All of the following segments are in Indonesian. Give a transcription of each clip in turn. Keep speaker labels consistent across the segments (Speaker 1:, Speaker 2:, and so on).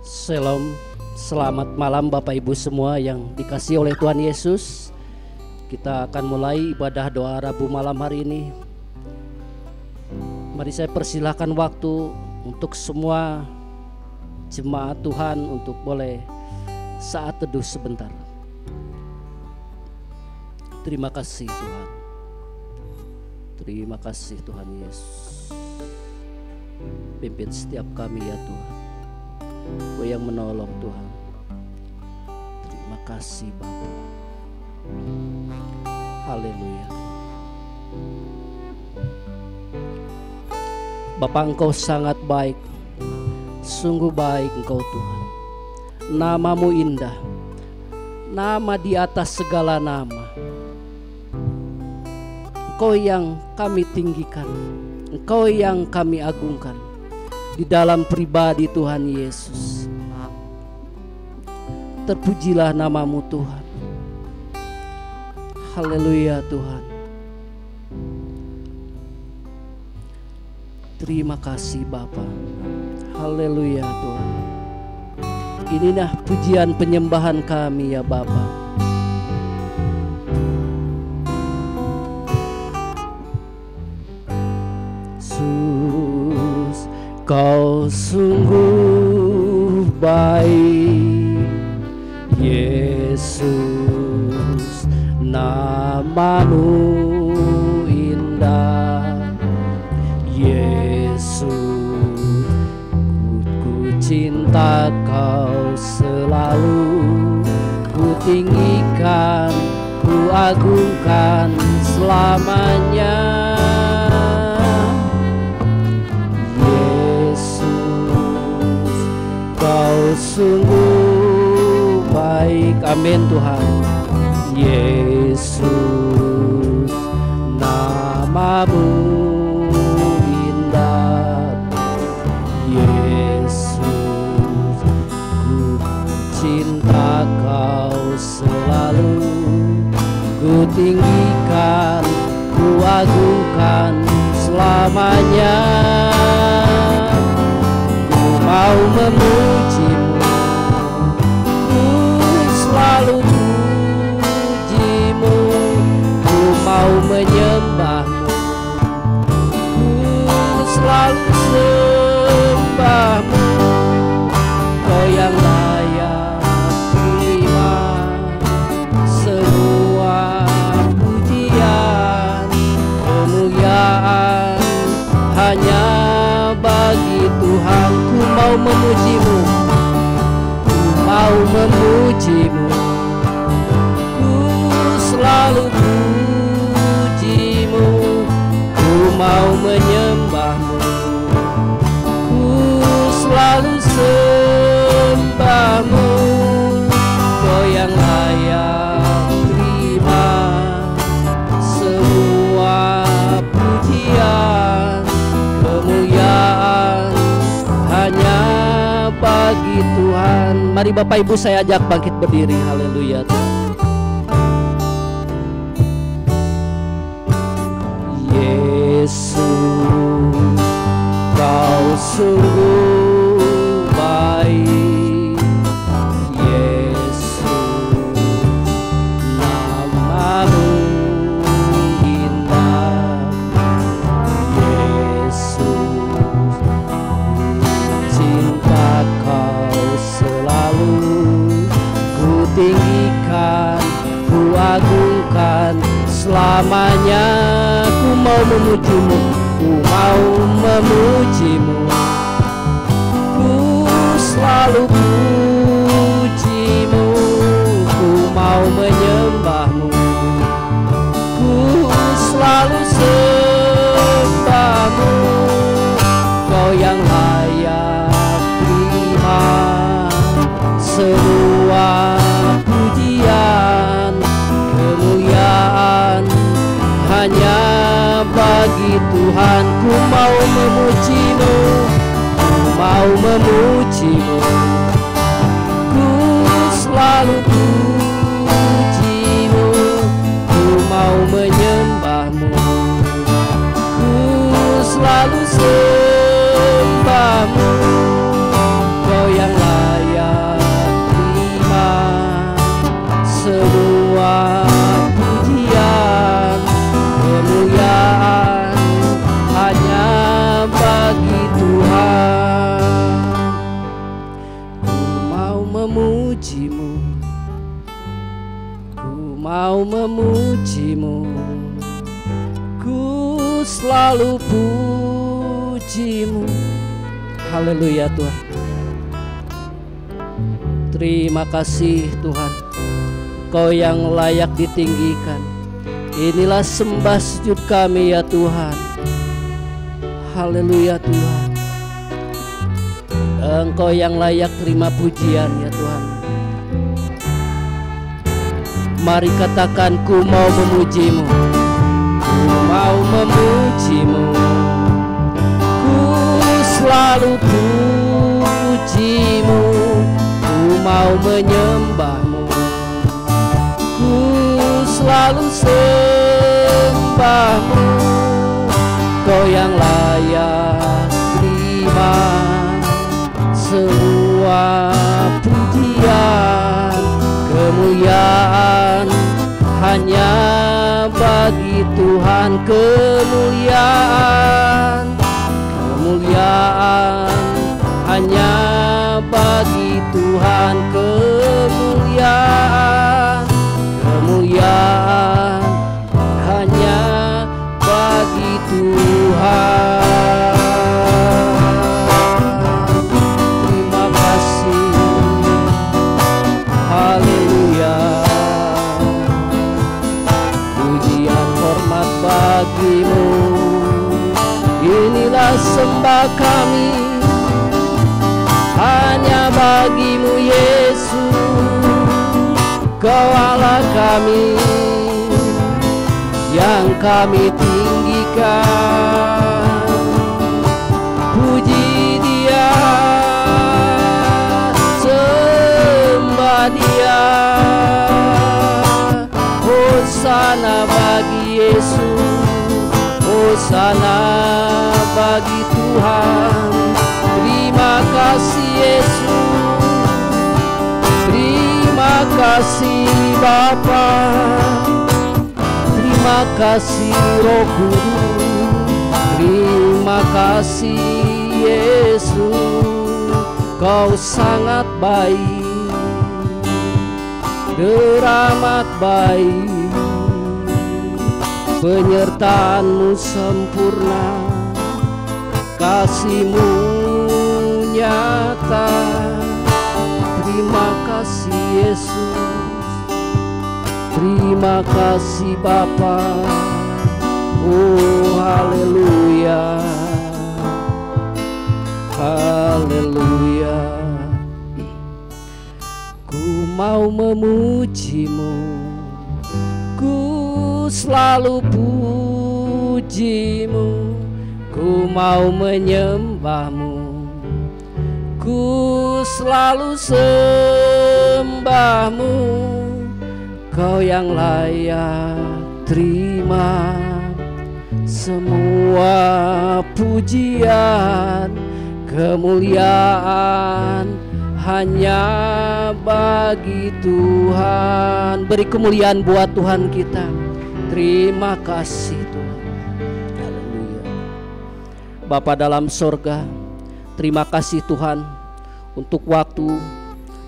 Speaker 1: Shalom, selamat malam Bapak Ibu semua yang dikasihi oleh Tuhan Yesus. Kita akan mulai ibadah doa Rabu malam hari ini. Mari saya persilahkan waktu untuk semua jemaat Tuhan untuk boleh saat teduh sebentar. Terima kasih Tuhan. Terima kasih Tuhan Yesus. Pimpin setiap kami ya Tuhan. Kau yang menolong Tuhan. Terima kasih Bapa. Haleluya. Bapa, Engkau sangat baik. Sungguh baik Engkau Tuhan. Namamu indah. Nama di atas segala nama. Engkau yang kami tinggikan. Engkau yang kami agungkan di dalam pribadi Tuhan Yesus. Terpujilah namamu Tuhan. Haleluya Tuhan. Terima kasih Bapa. Haleluya Tuhan. Inilah pujian penyembahan kami ya Bapa. Kau sungguh baik, Yesus, namamu indah, Yesus, ku cinta kau selalu, ku tinggikan, ku agungkan selamanya. Kau sungguh baik, amin Tuhan. Yesus, namamu indah, Yesus, ku cinta kau selalu, ku tinggikan, ku agungkan selamanya. Mau memujimu, ku selalu pujimu, ku mau menyembahmu, ku selalu sembahmu. Kau yang layak terima semua pujian, kemuliaan hanya bagi Tuhan. Ku mau memujimu, ku mau memujimu, ku selalu pujimu, ku mau menyembahmu, ku selalu sembahmu. Kau yang layak terima semua pujian, kemuliaan hanya bagi Tuhan. Mari Bapak Ibu saya ajak bangkit berdiri. Haleluya Tuhan. Yesus, kau sungguh baik, Yesus, namamu indah, Yesus, cinta kau selalu, ku tinggikan, ku agungkan selamanya. Ku mau memujimu, ku mau memujimu, ku selalu pujimu, ku mau menyembahmu, ku selalu sembahmu. Kau yang layak terima semua pujian, kemuliaan hanya bagi Tuhan. Ku mau memujimu, ku mau memujimu, ku selalu pujimu, ku mau menyembahmu, ku selalu selalu pujimu. Haleluya Tuhan. Terima kasih Tuhan, Kau yang layak ditinggikan. Inilah sembah sujud kami ya Tuhan. Haleluya Tuhan. Engkau yang layak terima pujian ya Tuhan. Mari katakan, ku mau memujimu, ku mau memujimu, ku selalu pujimu, ku mau menyembahmu, ku selalu sembahmu. Kau yang layak terima semua pujian, kemuliaan hanya bagi Tuhan. Kemuliaan, kemuliaan hanya bagi Tuhan. Kemuliaan, kemuliaan hanya bagi Tuhan. Terima kasih. Haleluya. Pujian hormat bagimu. Inilah sembah kami, hanya bagimu Yesus. Kau Allah kami yang kami tinggikan. Puji Dia, sembah Dia. Hosana bagi Yesus, hosana bagi Tuhan. Terima kasih Yesus, terima kasih Bapa, terima kasih Roh Kudus, terima kasih Yesus. Kau sangat baik, teramat baik, penyertaan-Mu sempurna, kasih-Mu nyata. Terima kasih Yesus, terima kasih Bapa. Oh haleluya, haleluya. Ku mau memujimu, ku selalu pujimu, ku mau menyembahmu, ku selalu sembahmu. Kau yang layak terima semua pujian, kemuliaan hanya bagi Tuhan. Beri kemuliaan buat Tuhan kita. Terima kasih Tuhan. Haleluya. Bapa dalam sorga, terima kasih Tuhan untuk waktu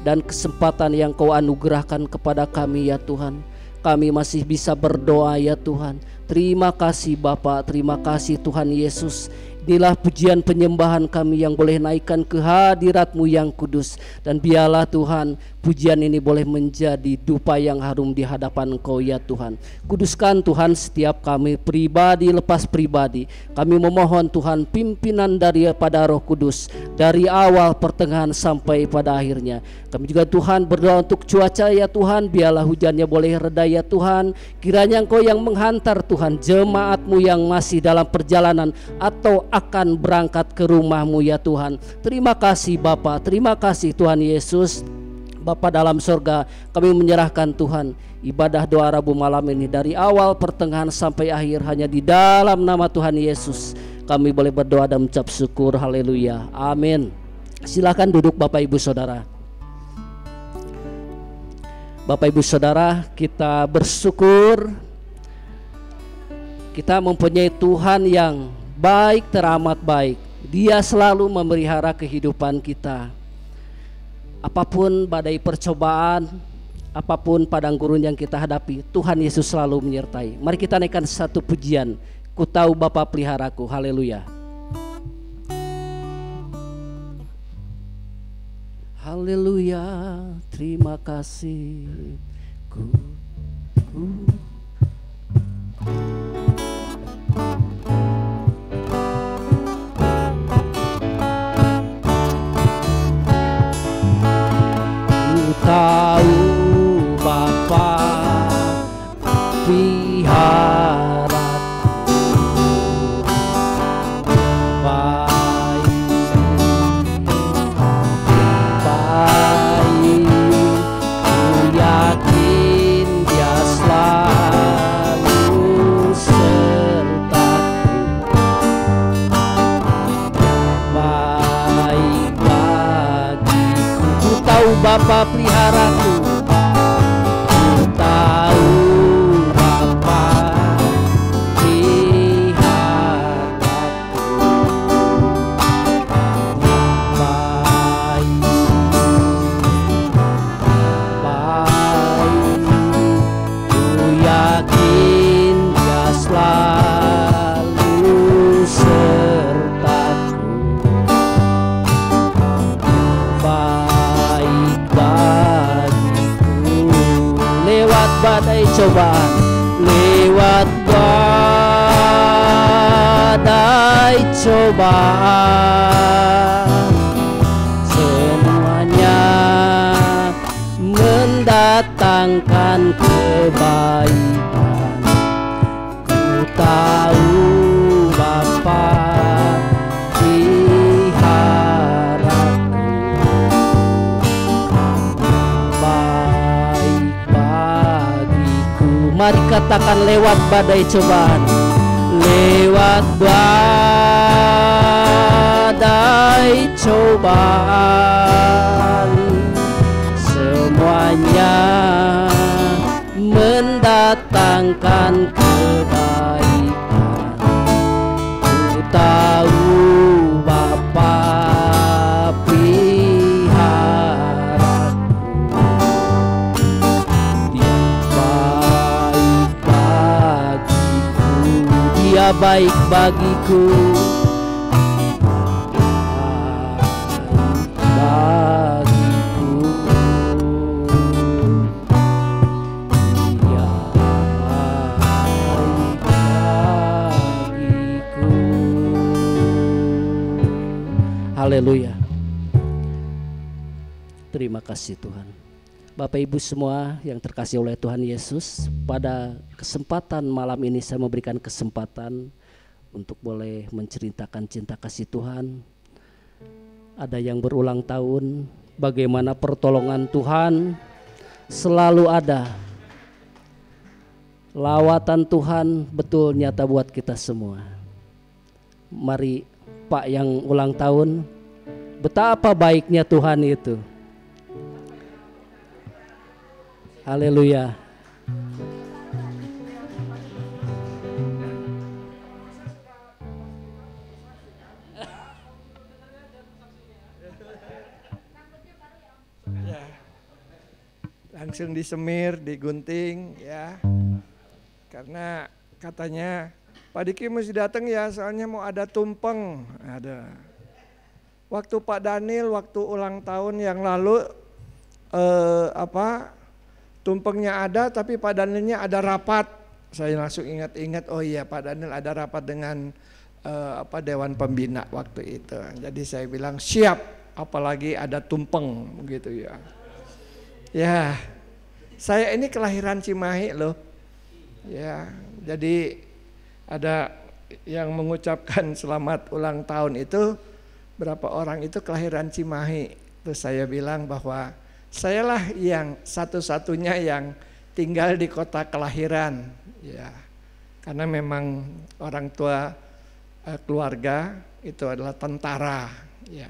Speaker 1: dan kesempatan yang Kau anugerahkan kepada kami ya Tuhan. Kami masih bisa berdoa ya Tuhan. Terima kasih Bapa, terima kasih Tuhan Yesus. Inilah pujian penyembahan kami yang boleh naikkan ke hadirat-Mu yang kudus. Dan biarlah Tuhan, pujian ini boleh menjadi dupa yang harum di hadapan Engkau ya Tuhan. Kuduskan Tuhan setiap kami, pribadi lepas pribadi. Kami memohon Tuhan pimpinan daripada Roh Kudus, dari awal, pertengahan sampai pada akhirnya. Kami juga Tuhan berdoa untuk cuaca ya Tuhan, biarlah hujannya boleh reda ya Tuhan. Kiranya Engkau yang menghantar Tuhan jemaat-Mu yang masih dalam perjalanan atau akan berangkat ke rumah-Mu ya Tuhan. Terima kasih Bapa, terima kasih Tuhan Yesus. Bapa dalam sorga, kami menyerahkan Tuhan ibadah doa Rabu malam ini dari awal, pertengahan sampai akhir hanya di dalam nama Tuhan Yesus. Kami boleh berdoa dan mengucap syukur. Haleluya, amin. Silakan duduk Bapak Ibu Saudara. Bapak Ibu Saudara, kita bersyukur kita mempunyai Tuhan yang baik, teramat baik. Dia selalu memelihara kehidupan kita. Apapun badai percobaan, apapun padang gurun yang kita hadapi, Tuhan Yesus selalu menyertai. Mari kita naikkan satu pujian Ku tahu Bapa peliharaku. Haleluya. Haleluya, terima kasih. Ku tahu Bapa peliharaku. Bapa peliharaku, ku tahu Bapa peliharaku. Baik, baik, ku yakin Dia selalu sertaku. Badai cobaan, lewat badai cobaan, semuanya mendatangkan kebaikan. Ku tahu Bapa mari katakan lewat badai cobaan, lewat badai cobaan, semuanya mendatangkan kebaikan. Ku tahu Bapa Dia baik bagiku, bagiku. Dia baik bagiku. Haleluya. Terima kasih Tuhan. Bapak Ibu semua yang terkasih oleh Tuhan Yesus, pada kesempatan malam ini saya memberikan kesempatan untuk boleh menceritakan cinta kasih Tuhan. Ada yang berulang tahun, bagaimana pertolongan Tuhan selalu ada. Lawatan Tuhan betul nyata buat kita semua. Mari Pak yang ulang tahun, betapa baiknya Tuhan itu. Haleluya.
Speaker 2: Ya, langsung disemir, digunting ya. Karena katanya Pak Diki mesti datang ya, soalnya mau ada tumpeng. Ada. Waktu Pak Daniel waktu ulang tahun yang lalu tumpengnya ada, tapi Pak Danielnya ada rapat. Saya langsung ingat-ingat, oh iya Pak Daniel ada rapat dengan Dewan Pembina waktu itu. Jadi saya bilang siap, apalagi ada tumpeng gitu ya. Ya, saya ini kelahiran Cimahi loh. Ya, jadi ada yang mengucapkan selamat ulang tahun itu, berapa orang itu kelahiran Cimahi. Terus saya bilang bahwa sayalah yang satu-satunya yang tinggal di kota kelahiran, ya, karena memang orang tua keluarga itu adalah tentara, ya.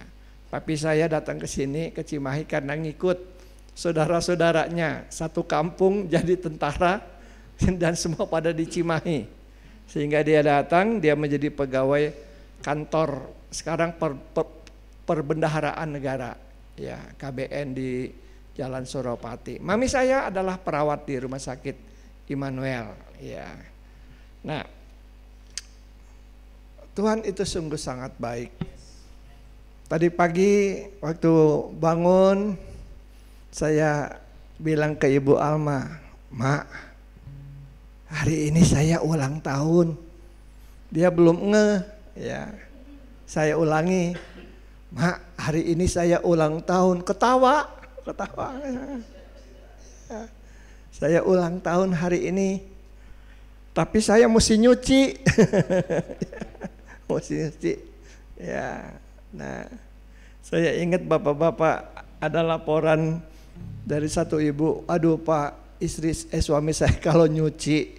Speaker 2: Papi saya datang ke sini ke Cimahi karena ngikut saudara-saudaranya satu kampung jadi tentara dan semua pada di Cimahi, sehingga dia datang, dia menjadi pegawai kantor sekarang perbendaharaan negara, ya, KBN di Jalan Suropati. Mami saya adalah perawat di Rumah Sakit Immanuel, ya. Nah, Tuhan itu sungguh sangat baik. Tadi pagi waktu bangun, saya bilang ke Ibu Alma, Mak, hari ini saya ulang tahun. Dia belum ngeh, ya. Saya ulangi, Mak, hari ini saya ulang tahun. Ketawa. Ya. Saya ulang tahun hari ini, tapi saya mesti nyuci. Mesti nyuci. Ya. Nah, saya ingat bapak-bapak ada laporan dari satu ibu, aduh Pak, suami saya kalau nyuci,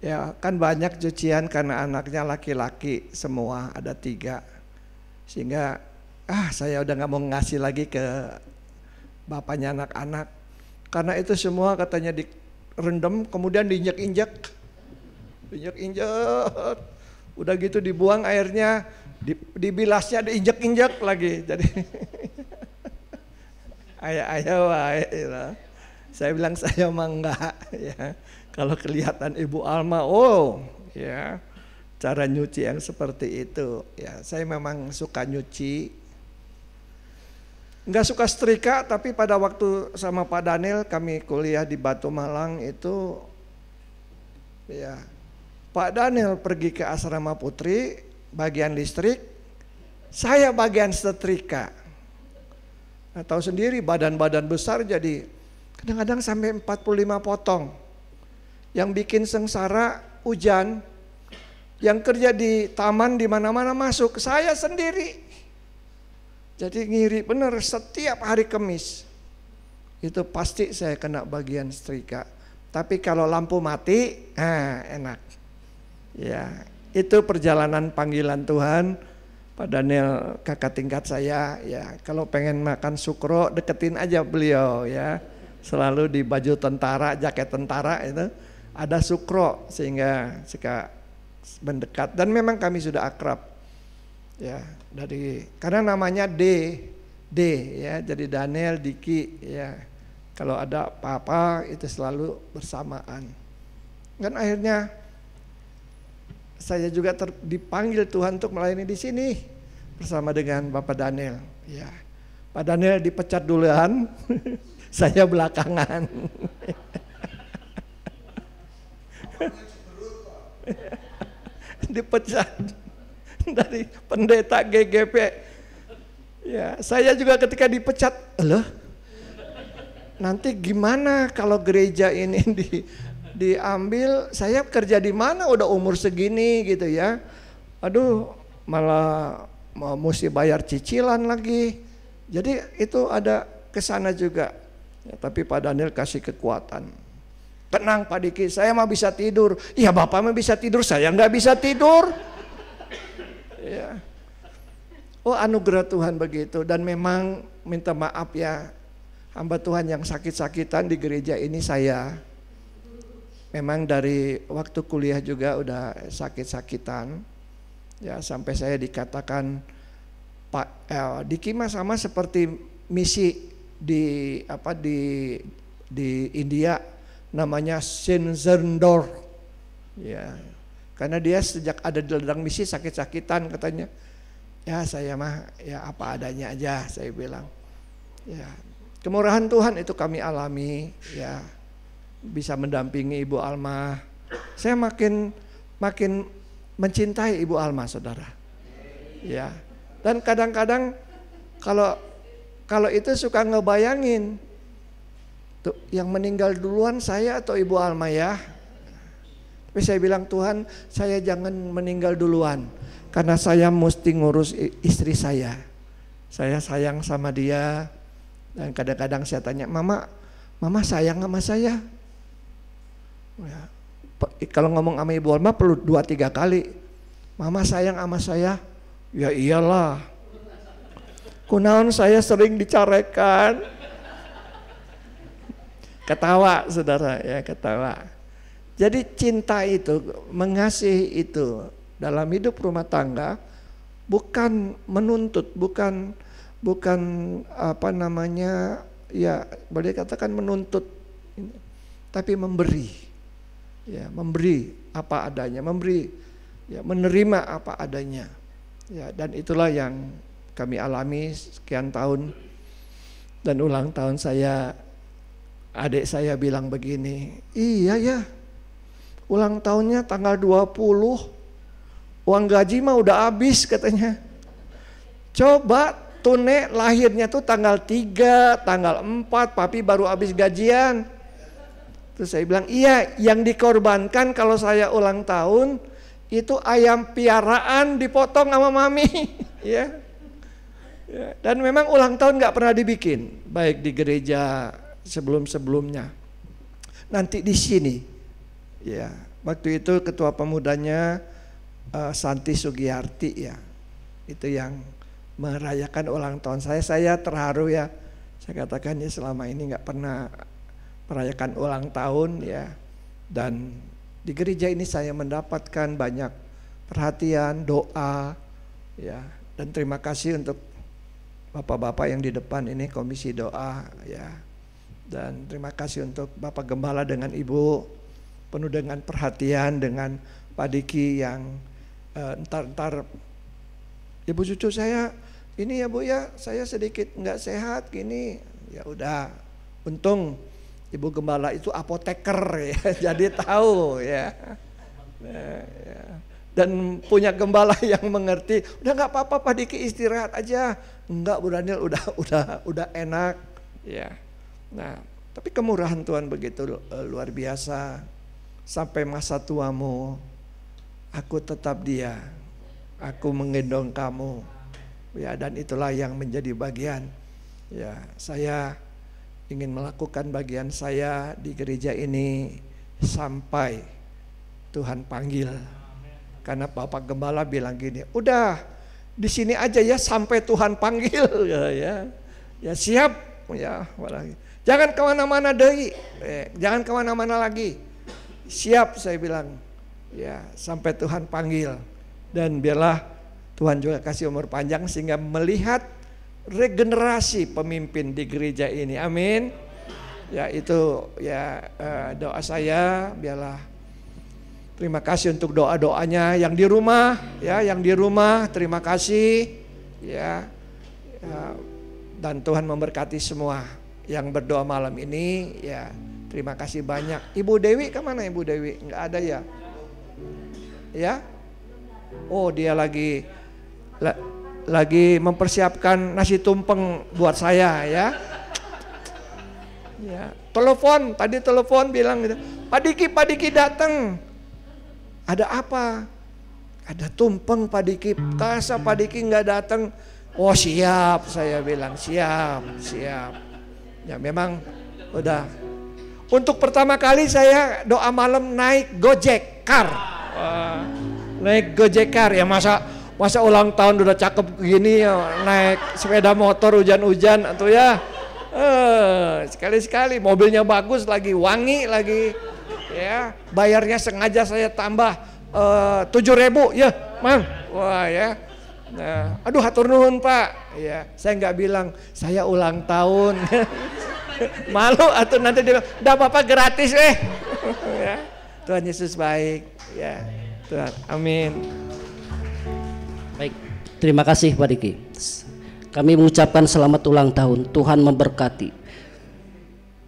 Speaker 2: ya kan banyak cucian karena anaknya laki-laki semua, ada 3. Sehingga saya udah gak mau ngasih lagi ke bapaknya anak-anak. Karena itu semua katanya direndam kemudian diinjak-injak. Udah gitu dibuang airnya, dibilasnya diinjak-injak lagi. Jadi ayah wae. Saya bilang saya mah enggak ya. Kalau kelihatan Ibu Alma, ya cara nyuci yang seperti itu. Ya, saya memang suka nyuci. Enggak suka setrika, tapi pada waktu sama Pak Daniel kami kuliah di Batu Malang itu, ya Pak Daniel pergi ke asrama putri bagian listrik, saya bagian setrika. Nah, tahu sendiri badan-badan besar jadi kadang-kadang sampai 45 potong. Yang bikin sengsara hujan, yang kerja di taman di mana-mana masuk, saya sendiri. Jadi ngiri bener setiap hari Kamis. Itu pasti saya kena bagian setrika. Tapi kalau lampu mati, enak. Ya, itu perjalanan panggilan Tuhan. Pak Daniel kakak tingkat saya, ya kalau pengen makan sukro deketin aja beliau ya. Selalu di baju tentara, jaket tentara itu ada sukro sehingga suka mendekat dan memang kami sudah akrab. Ya, karena namanya D ya, jadi Daniel, Diki ya. Kalau ada apa-apa itu selalu bersamaan. Dan akhirnya saya juga dipanggil Tuhan untuk melayani di sini bersama dengan Bapak Daniel. Ya, Pak Daniel dipecat duluan, saya belakangan. Dipecat dari pendeta GGP. Ya, saya juga ketika dipecat, loh, nanti gimana kalau gereja ini diambil, saya kerja di mana udah umur segini gitu ya. Aduh, malah mesti bayar cicilan lagi. Jadi itu ada kesana juga. Ya, tapi Pak Daniel kasih kekuatan. Tenang Pak Diki, saya mah bisa tidur. Iya Bapak mah bisa tidur, saya nggak bisa tidur. Ya. Oh, anugerah Tuhan begitu. Dan memang minta maaf ya, hamba Tuhan yang sakit-sakitan di gereja ini saya. Memang dari waktu kuliah juga udah sakit-sakitan, ya sampai saya dikatakan Pak Diki mah sama seperti misi di India namanya Sinzendor, ya karena dia sejak ada di ladang misi sakit-sakitan katanya, ya saya mah ya apa adanya aja saya bilang, ya kemurahan Tuhan itu kami alami ya. Bisa mendampingi Ibu Alma, saya makin mencintai Ibu Alma, saudara. Ya, dan kadang-kadang kalau itu suka ngebayangin, tuh yang meninggal duluan saya atau Ibu Alma ya. Tapi saya bilang Tuhan, saya jangan meninggal duluan, karena saya mesti ngurus istri saya. Saya sayang sama dia, dan kadang-kadang saya tanya, Mama sayang sama saya? Ya, kalau ngomong sama Ibu Alma perlu 2-3 kali. Mama sayang sama saya? Ya iyalah. Kunaon saya sering dicarekan. Ketawa saudara ya, ketawa. Jadi cinta itu, mengasihi itu dalam hidup rumah tangga bukan menuntut, bukan apa namanya ya boleh katakan menuntut, tapi memberi. Ya, memberi apa adanya, memberi ya menerima apa adanya. Ya, dan itulah yang kami alami sekian tahun. Dan ulang tahun saya, adik saya bilang begini, iya ya, ulang tahunnya tanggal 20, uang gaji mah udah habis katanya. Coba Tune lahirnya tuh tanggal 3, tanggal 4, papi baru habis gajian. Terus saya bilang, iya, yang dikorbankan kalau saya ulang tahun itu ayam piaraan dipotong sama mami. Ya. Ya, dan memang ulang tahun gak pernah dibikin, baik di gereja sebelum-sebelumnya. Nanti di sini, ya, waktu itu ketua pemudanya Santi Sugiyarti, ya, itu yang merayakan ulang tahun saya terharu ya. Saya katakan ya, selama ini nggak pernah merayakan ulang tahun ya. Dan di gereja ini saya mendapatkan banyak perhatian, doa ya. Dan terima kasih untuk bapak-bapak yang di depan ini, komisi doa ya. Dan terima kasih untuk Bapak Gembala dengan Ibu, penuh dengan perhatian, dengan Pak Diki yang entar Ibu cucu saya ini ya Bu ya, saya sedikit nggak sehat gini. Ya udah, untung Ibu Gembala itu apoteker ya, jadi tahu ya. Dan punya gembala yang mengerti. Udah nggak apa-apa Pak Diki, istirahat aja. Enggak Bu Daniel, udah enak ya. Nah, tapi kemurahan Tuhan begitu luar biasa. Sampai masa tuamu, aku tetap dia. Aku menggendong kamu, ya, dan itulah yang menjadi bagian. Ya, saya ingin melakukan bagian saya di gereja ini sampai Tuhan panggil. Karena Bapak Gembala bilang gini, udah di sini aja ya sampai Tuhan panggil, ya siap, ya. Jangan kemana-mana deh, jangan kemana-mana lagi. Siap saya bilang, ya sampai Tuhan panggil. Dan biarlah Tuhan juga kasih umur panjang sehingga melihat regenerasi pemimpin di gereja ini. Amin. Ya itu ya doa saya. Biarlah, terima kasih untuk doa-doanya yang di rumah ya, yang di rumah terima kasih ya. Dan Tuhan memberkati semua yang berdoa malam ini ya. Terima kasih banyak. Ibu Dewi kemana Ibu Dewi? Enggak ada ya? Ya? Oh dia lagi mempersiapkan nasi tumpeng buat saya ya. Ya, tadi telepon bilang gitu, Pak Diki datang. Ada apa? Ada tumpeng Pak Diki. Kasa Pak Diki nggak datang. Oh siap, saya bilang siap. Ya memang udah. Untuk pertama kali saya doa malam naik Gojek Car. Naik Gojek Car ya, masa ulang tahun udah cakep gini ya, naik sepeda motor hujan-hujan atau ya. Sekali-sekali mobilnya bagus lagi, wangi lagi. Ya, bayarnya sengaja saya tambah 7.000 ya, Mang. Wah ya. Nah, aduh hatur nuhun Pak. Ya, saya nggak bilang saya ulang tahun. Malu atau nanti dia bilang, "Udah Bapak gratis ya. Tuhan Yesus baik ya. Tuhan, amin.
Speaker 1: Baik, terima kasih Pak Diki. Kami mengucapkan selamat ulang tahun. Tuhan memberkati.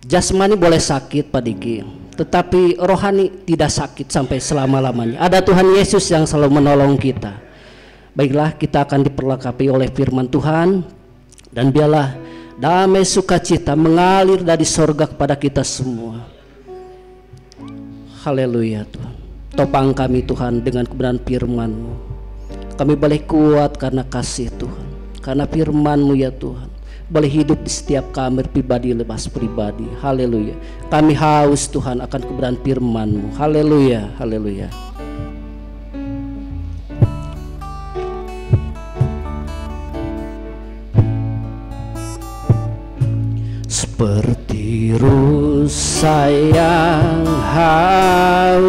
Speaker 1: Jasmani boleh sakit Pak Diki, tetapi rohani tidak sakit sampai selama-lamanya. Ada Tuhan Yesus yang selalu menolong kita. Baiklah, kita akan diperlengkapi oleh firman Tuhan. Dan biarlah damai sukacita mengalir dari sorga kepada kita semua. Haleluya Tuhan. Topang kami Tuhan dengan kebenaran firman-Mu. Kami boleh kuat karena kasih Tuhan, karena firman-Mu ya Tuhan. Boleh hidup di setiap kamar pribadi lepas pribadi. Haleluya. Kami haus Tuhan akan kebenaran firman-Mu. Haleluya, haleluya. Seperti rusa yang haus,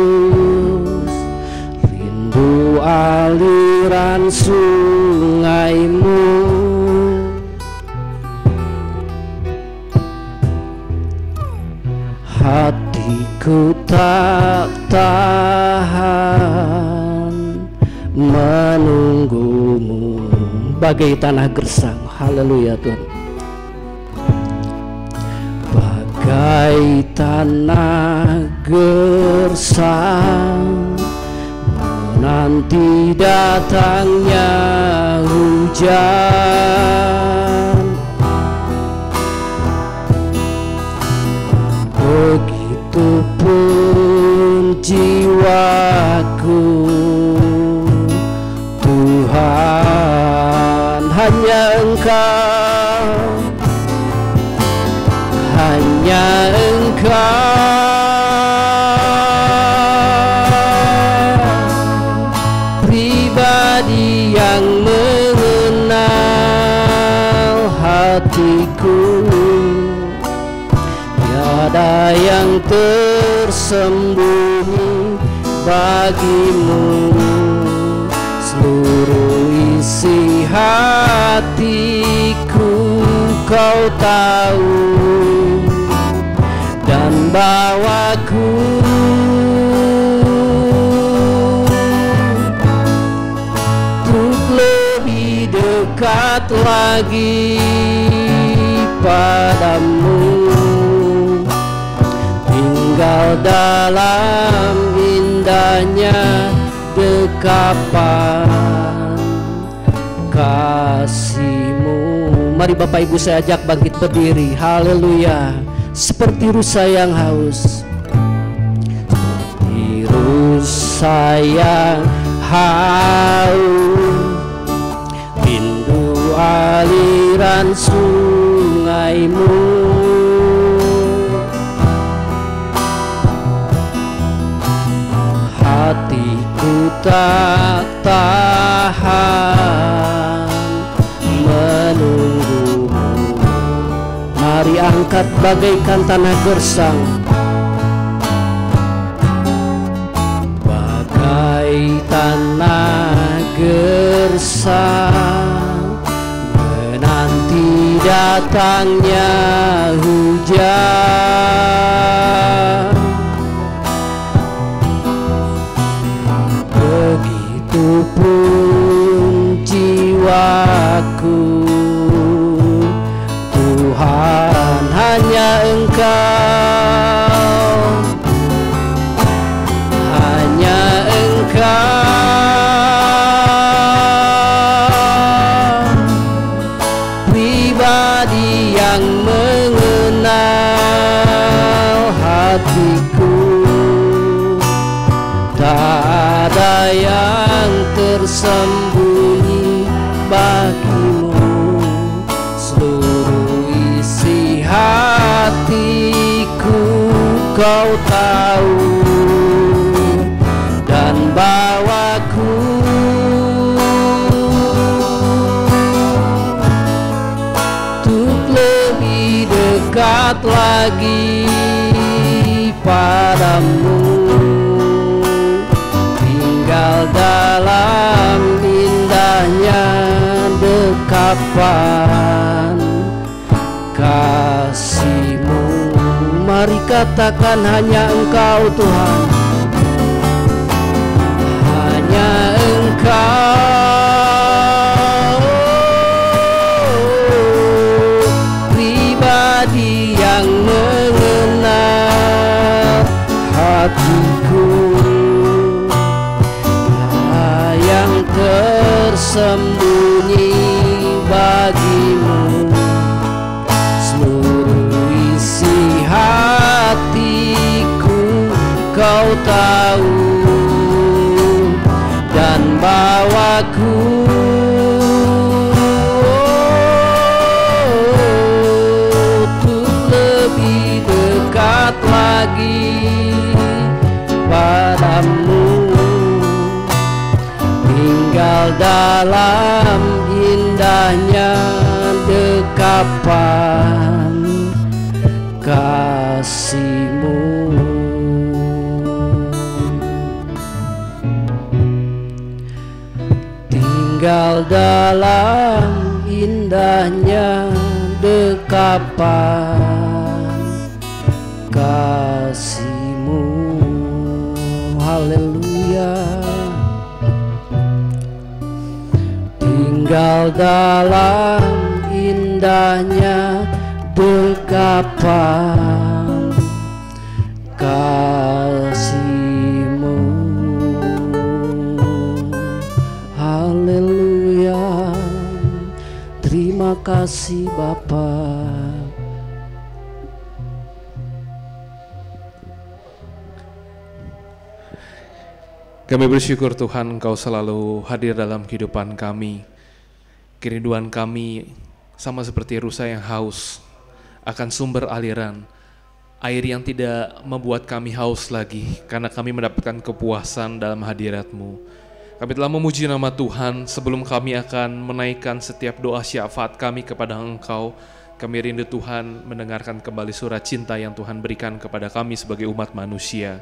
Speaker 1: rindu aliran sungai-Mu, hatiku tak tahan menunggumu bagai tanah gersang. Haleluya Tuhan. Bagai tanah gersang menanti datangnya hujan, begitupun jiwaku Tuhan, hanya Engkau, hanya Engkau pribadi yang mengenal hatiku. Tiada yang tersembunyi bagimu, seluruh isi hatiku Kau tahu, dan bawaku untuk lebih dekat lagi padamu, tinggal dalam indahnya dekapan kasih-Mu. Mari Bapak Ibu saya ajak bangkit berdiri. Haleluya. Seperti rusa yang haus, seperti rusa yang haus, rindu aliran sungai-Mu. Hatiku tak tahan menunggumu. Mari angkat bagaikan tanah gersang, bagai tanah gersang menanti datangnya hujan. Begitupun jiwaku Tuhan, hanya Engkau, hanya Engkau pribadi yang mengenal hatiku. Tak ada yang tersembunyi bagimu, seluruh isi hatiku Kau tahu, dan bawaku untuk lebih dekat lagi padamu, tinggal dalam indahnya dekapan kasih-Mu. Mari katakan hanya Engkau Tuhan, hanya Engkau pribadi yang mengenal hatiku, yang tersembunyi bagimu, seluruh isi hatiku Kau tahu, dan bawaku untuk lebih dekat lagi padamu, tinggal dalam indahnya dekapan kasih-Mu. Tinggal dalam indahnya dekapan kasih-Mu. Haleluya. tinggal dalam indahnya dekapan kasih-Mu. Haleluya, terima kasih Bapa.
Speaker 3: Kami bersyukur Tuhan, Engkau selalu hadir dalam kehidupan kami. Kerinduan kami sama seperti rusa yang haus akan sumber aliran air yang tidak membuat kami haus lagi, karena kami mendapatkan kepuasan dalam hadirat-Mu. Kami telah memuji nama Tuhan. Sebelum kami akan menaikkan setiap doa syafaat kami kepada Engkau, kami rindu Tuhan mendengarkan kembali surat cinta yang Tuhan berikan kepada kami sebagai umat manusia.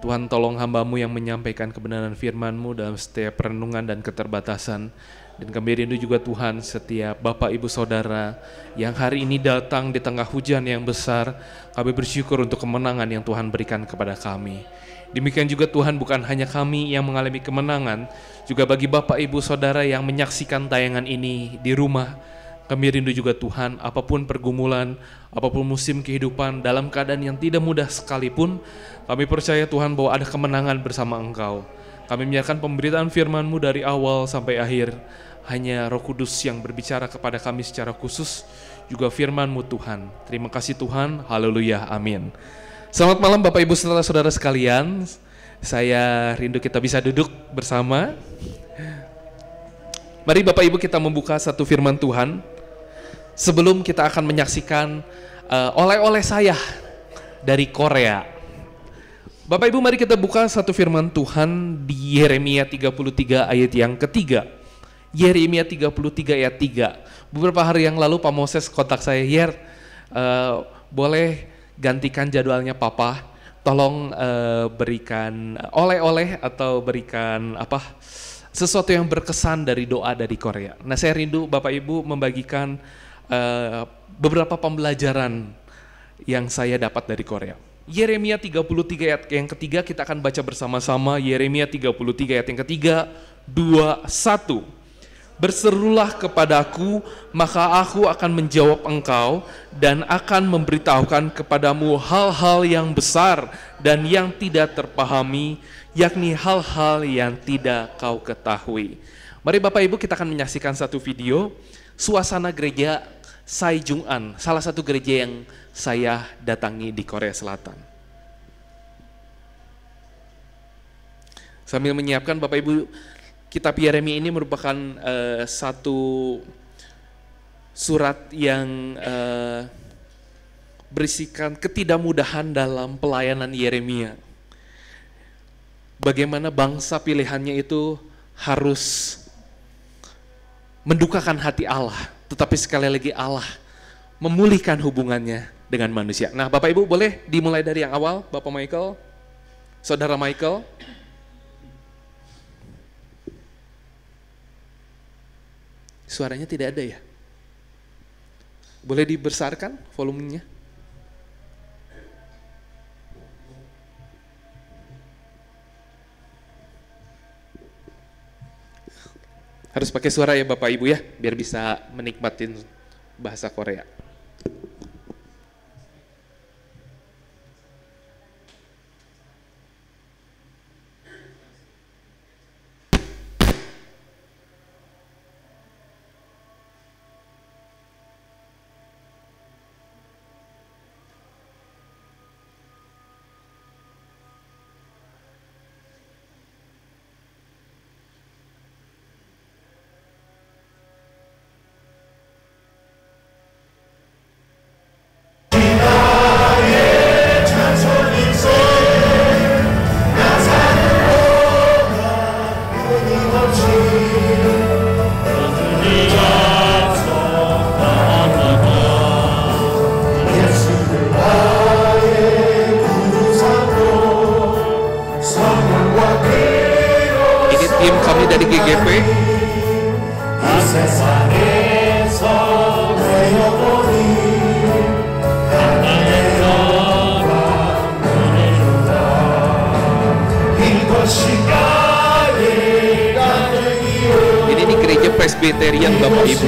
Speaker 3: Tuhan, tolong hamba-Mu yang menyampaikan kebenaran firman-Mu dalam setiap perenungan dan keterbatasan. Dan kami rindu juga Tuhan setiap Bapak Ibu Saudara yang hari ini datang di tengah hujan yang besar. Kami bersyukur untuk kemenangan yang Tuhan berikan kepada kami. Demikian juga Tuhan, bukan hanya kami yang mengalami kemenangan, juga bagi Bapak Ibu Saudara yang menyaksikan tayangan ini di rumah. Kami rindu juga Tuhan, apapun pergumulan, apapun musim kehidupan, dalam keadaan yang tidak mudah sekalipun, kami percaya Tuhan bahwa ada kemenangan bersama Engkau. Kami menyerahkan pemberitaan firman-Mu dari awal sampai akhir. Hanya Roh Kudus yang berbicara kepada kami secara khusus, juga firman-Mu Tuhan. Terima kasih Tuhan, haleluya, amin. Selamat malam Bapak Ibu saudara-saudara sekalian. Saya rindu kita bisa duduk bersama. Mari Bapak Ibu kita membuka satu firman Tuhan. Sebelum kita akan menyaksikan oleh-oleh saya dari Korea. Bapak Ibu, mari kita buka satu firman Tuhan di Yeremia 33 ayat yang ketiga. Yeremia 33 ayat 3. Beberapa hari yang lalu Pak Moses kontak saya, Yer, boleh gantikan jadwalnya Papa, tolong berikan oleh-oleh atau berikan sesuatu yang berkesan dari doa dari Korea. Nah, saya rindu Bapak Ibu membagikan beberapa pembelajaran yang saya dapat dari Korea. Yeremia 33 ayat yang ketiga kita akan baca bersama-sama. Yeremia 33 ayat yang ketiga, 2, 1. Berserulah kepadaku, maka aku akan menjawab engkau dan akan memberitahukan kepadamu hal-hal yang besar dan yang tidak terpahami, yakni hal-hal yang tidak kau ketahui. Mari Bapak Ibu kita akan menyaksikan satu video suasana gereja Saijungan, salah satu gereja yang saya datangi di Korea Selatan. Sambil menyiapkan Bapak Ibu, kitab Yeremia ini merupakan satu surat yang berisikan ketidakmudahan dalam pelayanan Yeremia. Bagaimana bangsa pilihannya itu harus mendukakan hati Allah, tetapi sekali lagi Allah memulihkan hubungannya dengan manusia. Nah Bapak Ibu boleh dimulai dari yang awal, Bapak Michael, Saudara Michael. Suaranya tidak ada ya? Boleh dibesarkan volumenya? Harus pakai suara ya Bapak Ibu ya, biar bisa menikmatin bahasa Korea. Presbyterian Bapak Ibu.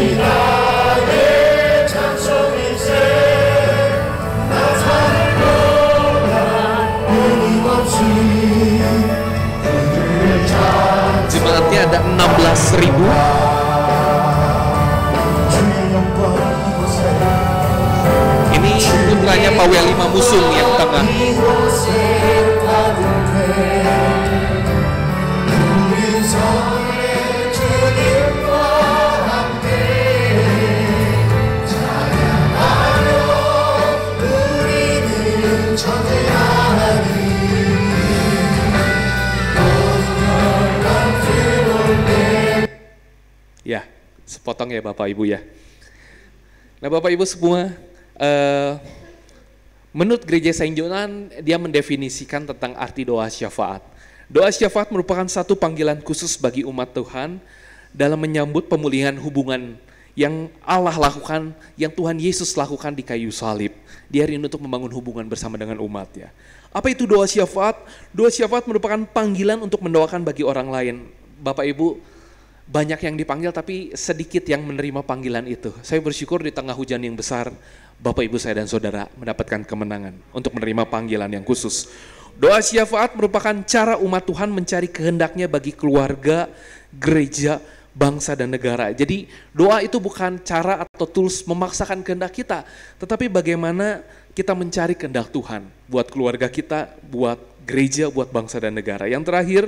Speaker 3: Jemaatnya ada 16.000. Ini putranya Pak Welima Musung yang tengah. Ya, sepotong ya Bapak Ibu ya. Nah Bapak Ibu semua, menurut Gereja Saint John, dia mendefinisikan tentang arti doa syafaat. Doa syafaat merupakan satu panggilan khusus bagi umat Tuhan dalam menyambut pemulihan hubungan yang Allah lakukan, yang Tuhan Yesus lakukan di kayu salib. Dia rindu untuk membangun hubungan bersama dengan umatnya. Apa itu doa syafaat? Doa syafaat merupakan panggilan untuk mendoakan bagi orang lain. Bapak Ibu, banyak yang dipanggil tapi sedikit yang menerima panggilan itu. Saya bersyukur di tengah hujan yang besar, Bapak Ibu saya dan saudara mendapatkan kemenangan untuk menerima panggilan yang khusus. Doa syafaat merupakan cara umat Tuhan mencari kehendaknya bagi keluarga, gereja, bangsa dan negara. Jadi doa itu bukan cara atau tools memaksakan kehendak kita, tetapi bagaimana kita mencari kehendak Tuhan buat keluarga kita, buat gereja, buat bangsa dan negara. Yang terakhir,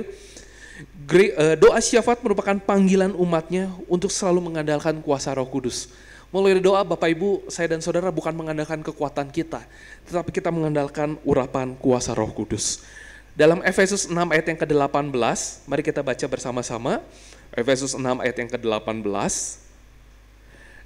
Speaker 3: doa syafaat merupakan panggilan umatnya untuk selalu mengandalkan kuasa Roh Kudus. Melalui doa Bapak Ibu, saya dan saudara bukan mengandalkan kekuatan kita, tetapi kita mengandalkan urapan kuasa Roh Kudus. Dalam Efesus 6 ayat yang ke-18, mari kita baca bersama-sama. Efesus 6 ayat yang ke-18.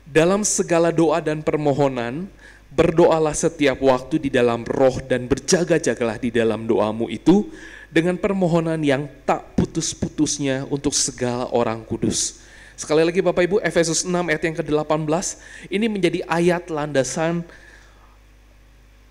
Speaker 3: Dalam segala doa dan permohonan, berdoalah setiap waktu di dalam roh dan berjaga-jagalah di dalam doamu itu dengan permohonan yang tak putus-putusnya untuk segala orang kudus. Sekali lagi Bapak Ibu, Efesus 6 ayat yang ke-18, ini menjadi ayat landasan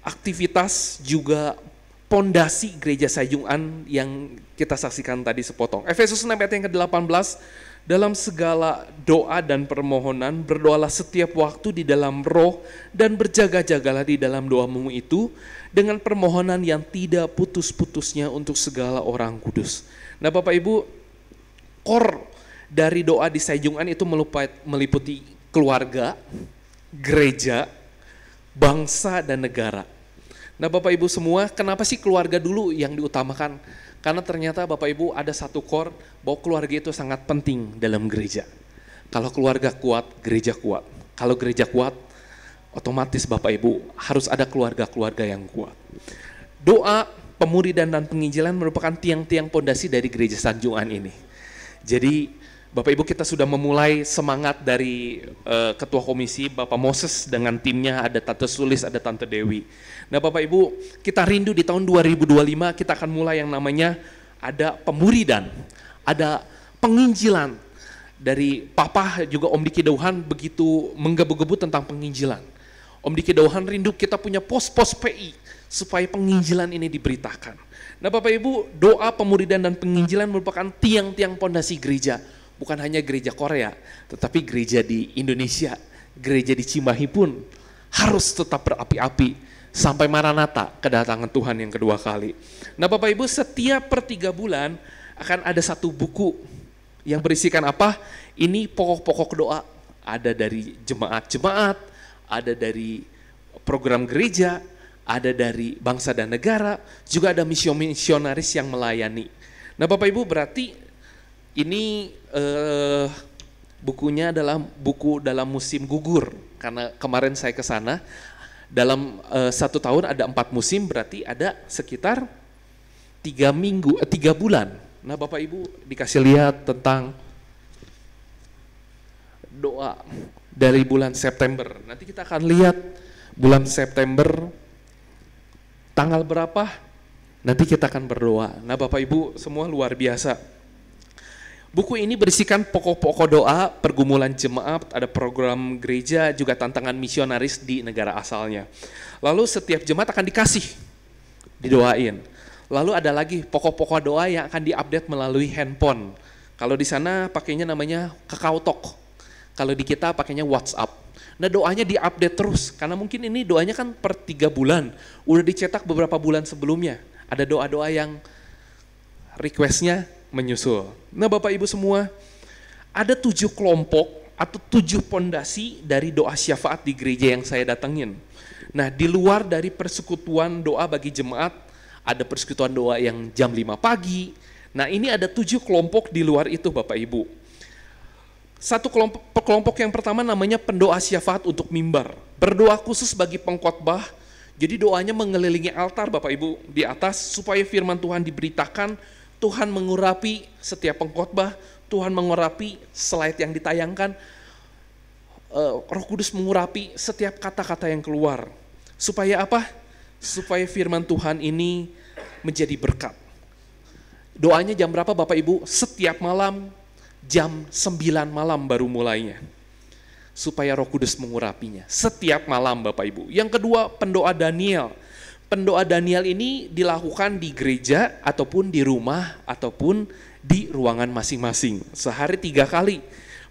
Speaker 3: aktivitas juga pondasi gereja Sayungan yang kita saksikan tadi sepotong. Efesus 6 ayat yang ke-18, dalam segala doa dan permohonan berdoalah setiap waktu di dalam roh dan berjaga-jagalah di dalam doamu itu dengan permohonan yang tidak putus-putusnya untuk segala orang kudus. Nah Bapak Ibu, core dari doa di Sayungan itu meliputi keluarga, gereja, bangsa dan negara. Nah Bapak Ibu semua, kenapa sih keluarga dulu yang diutamakan? Karena ternyata Bapak Ibu ada satu core bahwa keluarga itu sangat penting dalam gereja. Kalau keluarga kuat, gereja kuat. Kalau gereja kuat, otomatis Bapak Ibu harus ada keluarga-keluarga yang kuat. Doa, pemuridan dan penginjilan merupakan tiang-tiang pondasi dari gereja Sanjungan ini. Jadi Bapak Ibu kita sudah memulai semangat dari Ketua Komisi Bapak Moses dengan timnya, ada Tante Sulis, ada Tante Dewi. Nah Bapak Ibu kita rindu di tahun 2025 kita akan mulai yang namanya ada pemuridan, ada penginjilan. Dari Papa juga Om Diki Dauhan begitu menggebu-gebu tentang penginjilan. Om Diki Dauhan rindu kita punya pos-pos PI supaya penginjilan ini diberitakan. Nah Bapak Ibu, doa pemuridan dan penginjilan merupakan tiang-tiang pondasi gereja. Bukan hanya gereja Korea, tetapi gereja di Indonesia, gereja di Cimahi pun harus tetap berapi-api sampai Maranatha, kedatangan Tuhan yang kedua kali. Nah Bapak Ibu, setiap per 3 bulan akan ada satu buku yang berisikan apa? Ini pokok-pokok doa. Ada dari jemaat-jemaat, ada dari program gereja, ada dari bangsa dan negara, juga ada misionaris yang melayani. Nah Bapak Ibu berarti ini bukunya adalah buku dalam musim gugur, karena kemarin saya ke sana, dalam 1 tahun ada 4 musim, berarti ada sekitar 3 bulan. Nah Bapak Ibu dikasih lihat tentang doa dari bulan September. Nanti kita akan lihat bulan September tanggal berapa, nanti kita akan berdoa. Nah Bapak Ibu semua luar biasa. Buku ini berisikan pokok-pokok doa, pergumulan jemaat, ada program gereja, juga tantangan misionaris di negara asalnya. Lalu setiap jemaat akan dikasih, didoain. Lalu ada lagi pokok-pokok doa yang akan diupdate melalui handphone. Kalau di sana pakainya namanya Kakao Talk. Kalau di kita pakainya WhatsApp. Nah doanya diupdate terus, karena mungkin ini doanya kan per 3 bulan. Udah dicetak beberapa bulan sebelumnya. Ada doa-doa yang requestnya menyusul. Nah Bapak Ibu semua, ada 7 kelompok atau 7 pondasi dari doa syafaat di gereja yang saya datengin. Nah di luar dari persekutuan doa bagi jemaat, ada persekutuan doa yang jam 5 pagi. Nah ini ada 7 kelompok di luar itu Bapak Ibu. Satu kelompok yang pertama namanya pendoa syafaat untuk mimbar. Berdoa khusus bagi pengkhotbah. Jadi doanya mengelilingi altar Bapak Ibu di atas supaya firman Tuhan diberitakan, Tuhan mengurapi setiap pengkhotbah, Tuhan mengurapi slide yang ditayangkan, Roh Kudus mengurapi setiap kata-kata yang keluar. Supaya apa? Supaya firman Tuhan ini menjadi berkat. Doanya jam berapa Bapak Ibu? Setiap malam jam 9 malam baru mulainya. Supaya Roh Kudus mengurapinya. Setiap malam Bapak Ibu. Yang kedua, pendoa Daniel. Pendoa Daniel ini dilakukan di gereja ataupun di rumah ataupun di ruangan masing-masing. Sehari 3 kali.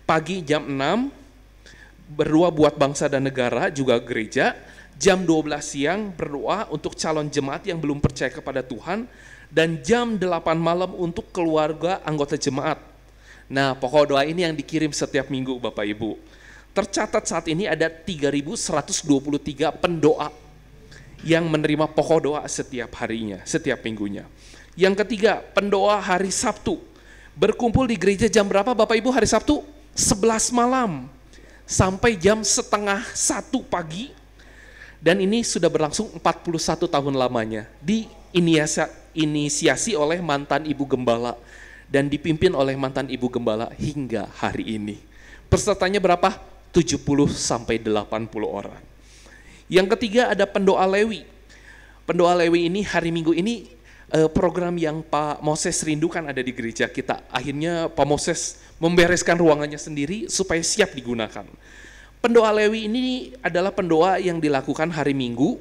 Speaker 3: Pagi jam 6 berdoa buat bangsa dan negara juga gereja. Jam 12 siang berdoa untuk calon jemaat yang belum percaya kepada Tuhan. Dan jam 8 malam untuk keluarga anggota jemaat. Nah pokok doa ini yang dikirim setiap minggu Bapak Ibu. Tercatat saat ini ada 3.123 pendoa yang menerima pokok doa setiap harinya, setiap minggunya. Yang ketiga, pendoa hari Sabtu. Berkumpul di gereja jam berapa Bapak Ibu hari Sabtu? 11 malam sampai jam 12:30 pagi. Dan ini sudah berlangsung 41 tahun lamanya. Diinisiasi oleh mantan Ibu Gembala dan dipimpin oleh mantan Ibu Gembala hingga hari ini. Pesertanya berapa? 70 sampai 80 orang. Yang ketiga ada pendoa Lewi. Pendoa Lewi ini hari Minggu ini program yang Pak Moses rindukan ada di gereja kita. Akhirnya Pak Moses membereskan ruangannya sendiri supaya siap digunakan. Pendoa Lewi ini adalah pendoa yang dilakukan hari Minggu.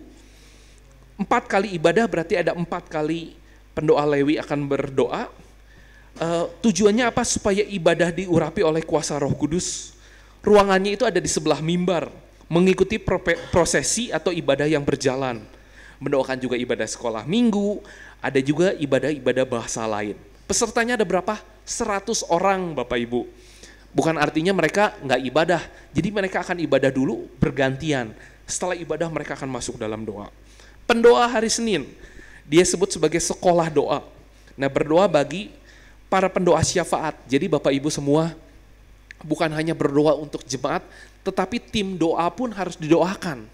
Speaker 3: 4 kali ibadah berarti ada 4 kali pendoa Lewi akan berdoa. Tujuannya apa? Supaya ibadah diurapi oleh kuasa Roh Kudus. Ruangannya itu ada di sebelah mimbar, mengikuti prosesi atau ibadah yang berjalan. Mendoakan juga ibadah sekolah minggu, ada juga ibadah-ibadah bahasa lain. Pesertanya ada berapa? 100 orang Bapak Ibu. Bukan artinya mereka nggak ibadah, jadi mereka akan ibadah dulu bergantian. Setelah ibadah mereka akan masuk dalam doa. Pendoa hari Senin, dia sebut sebagai sekolah doa. Nah berdoa bagi para pendoa syafaat. Jadi Bapak Ibu semua, bukan hanya berdoa untuk jemaat, tetapi tim doa pun harus didoakan.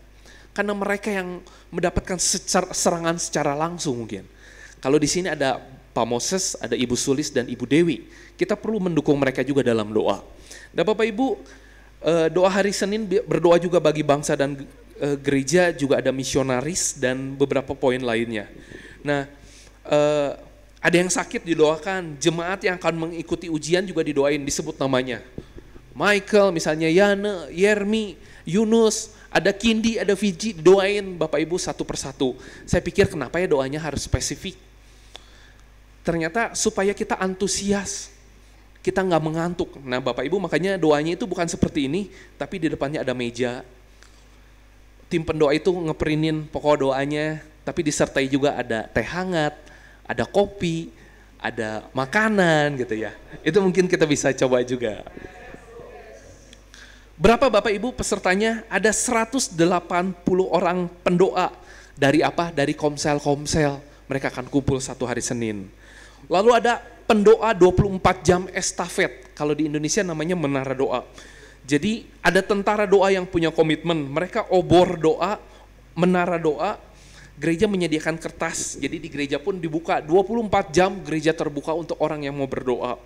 Speaker 3: Karena mereka yang mendapatkan serangan secara langsung mungkin. Kalau di sini ada Pak Moses, ada Ibu Sulis dan Ibu Dewi. Kita perlu mendukung mereka juga dalam doa. Dan Bapak Ibu, doa hari Senin berdoa juga bagi bangsa dan gereja, juga ada misionaris dan beberapa poin lainnya. Nah, ada yang sakit didoakan, jemaat yang akan mengikuti ujian juga didoain, disebut namanya. Michael, misalnya Yana, Yermi, Yunus, ada Kindi, ada Fiji, doain Bapak Ibu satu persatu. Saya pikir kenapa ya doanya harus spesifik? Ternyata supaya kita antusias, kita nggak mengantuk. Nah Bapak Ibu makanya doanya itu bukan seperti ini, tapi di depannya ada meja. Tim pendoa itu ngeprinin pokok doanya, tapi disertai juga ada teh hangat, ada kopi, ada makanan gitu ya. Itu mungkin kita bisa coba juga. Berapa Bapak Ibu pesertanya? Ada 180 orang pendoa. Dari apa? Dari komsel-komsel. Mereka akan kumpul satu hari Senin. Lalu ada pendoa 24 jam estafet. Kalau di Indonesia namanya menara doa. Jadi ada tentara doa yang punya komitmen. Mereka obor doa, menara doa. Gereja menyediakan kertas. Jadi di gereja pun dibuka 24 jam gereja terbuka untuk orang yang mau berdoa.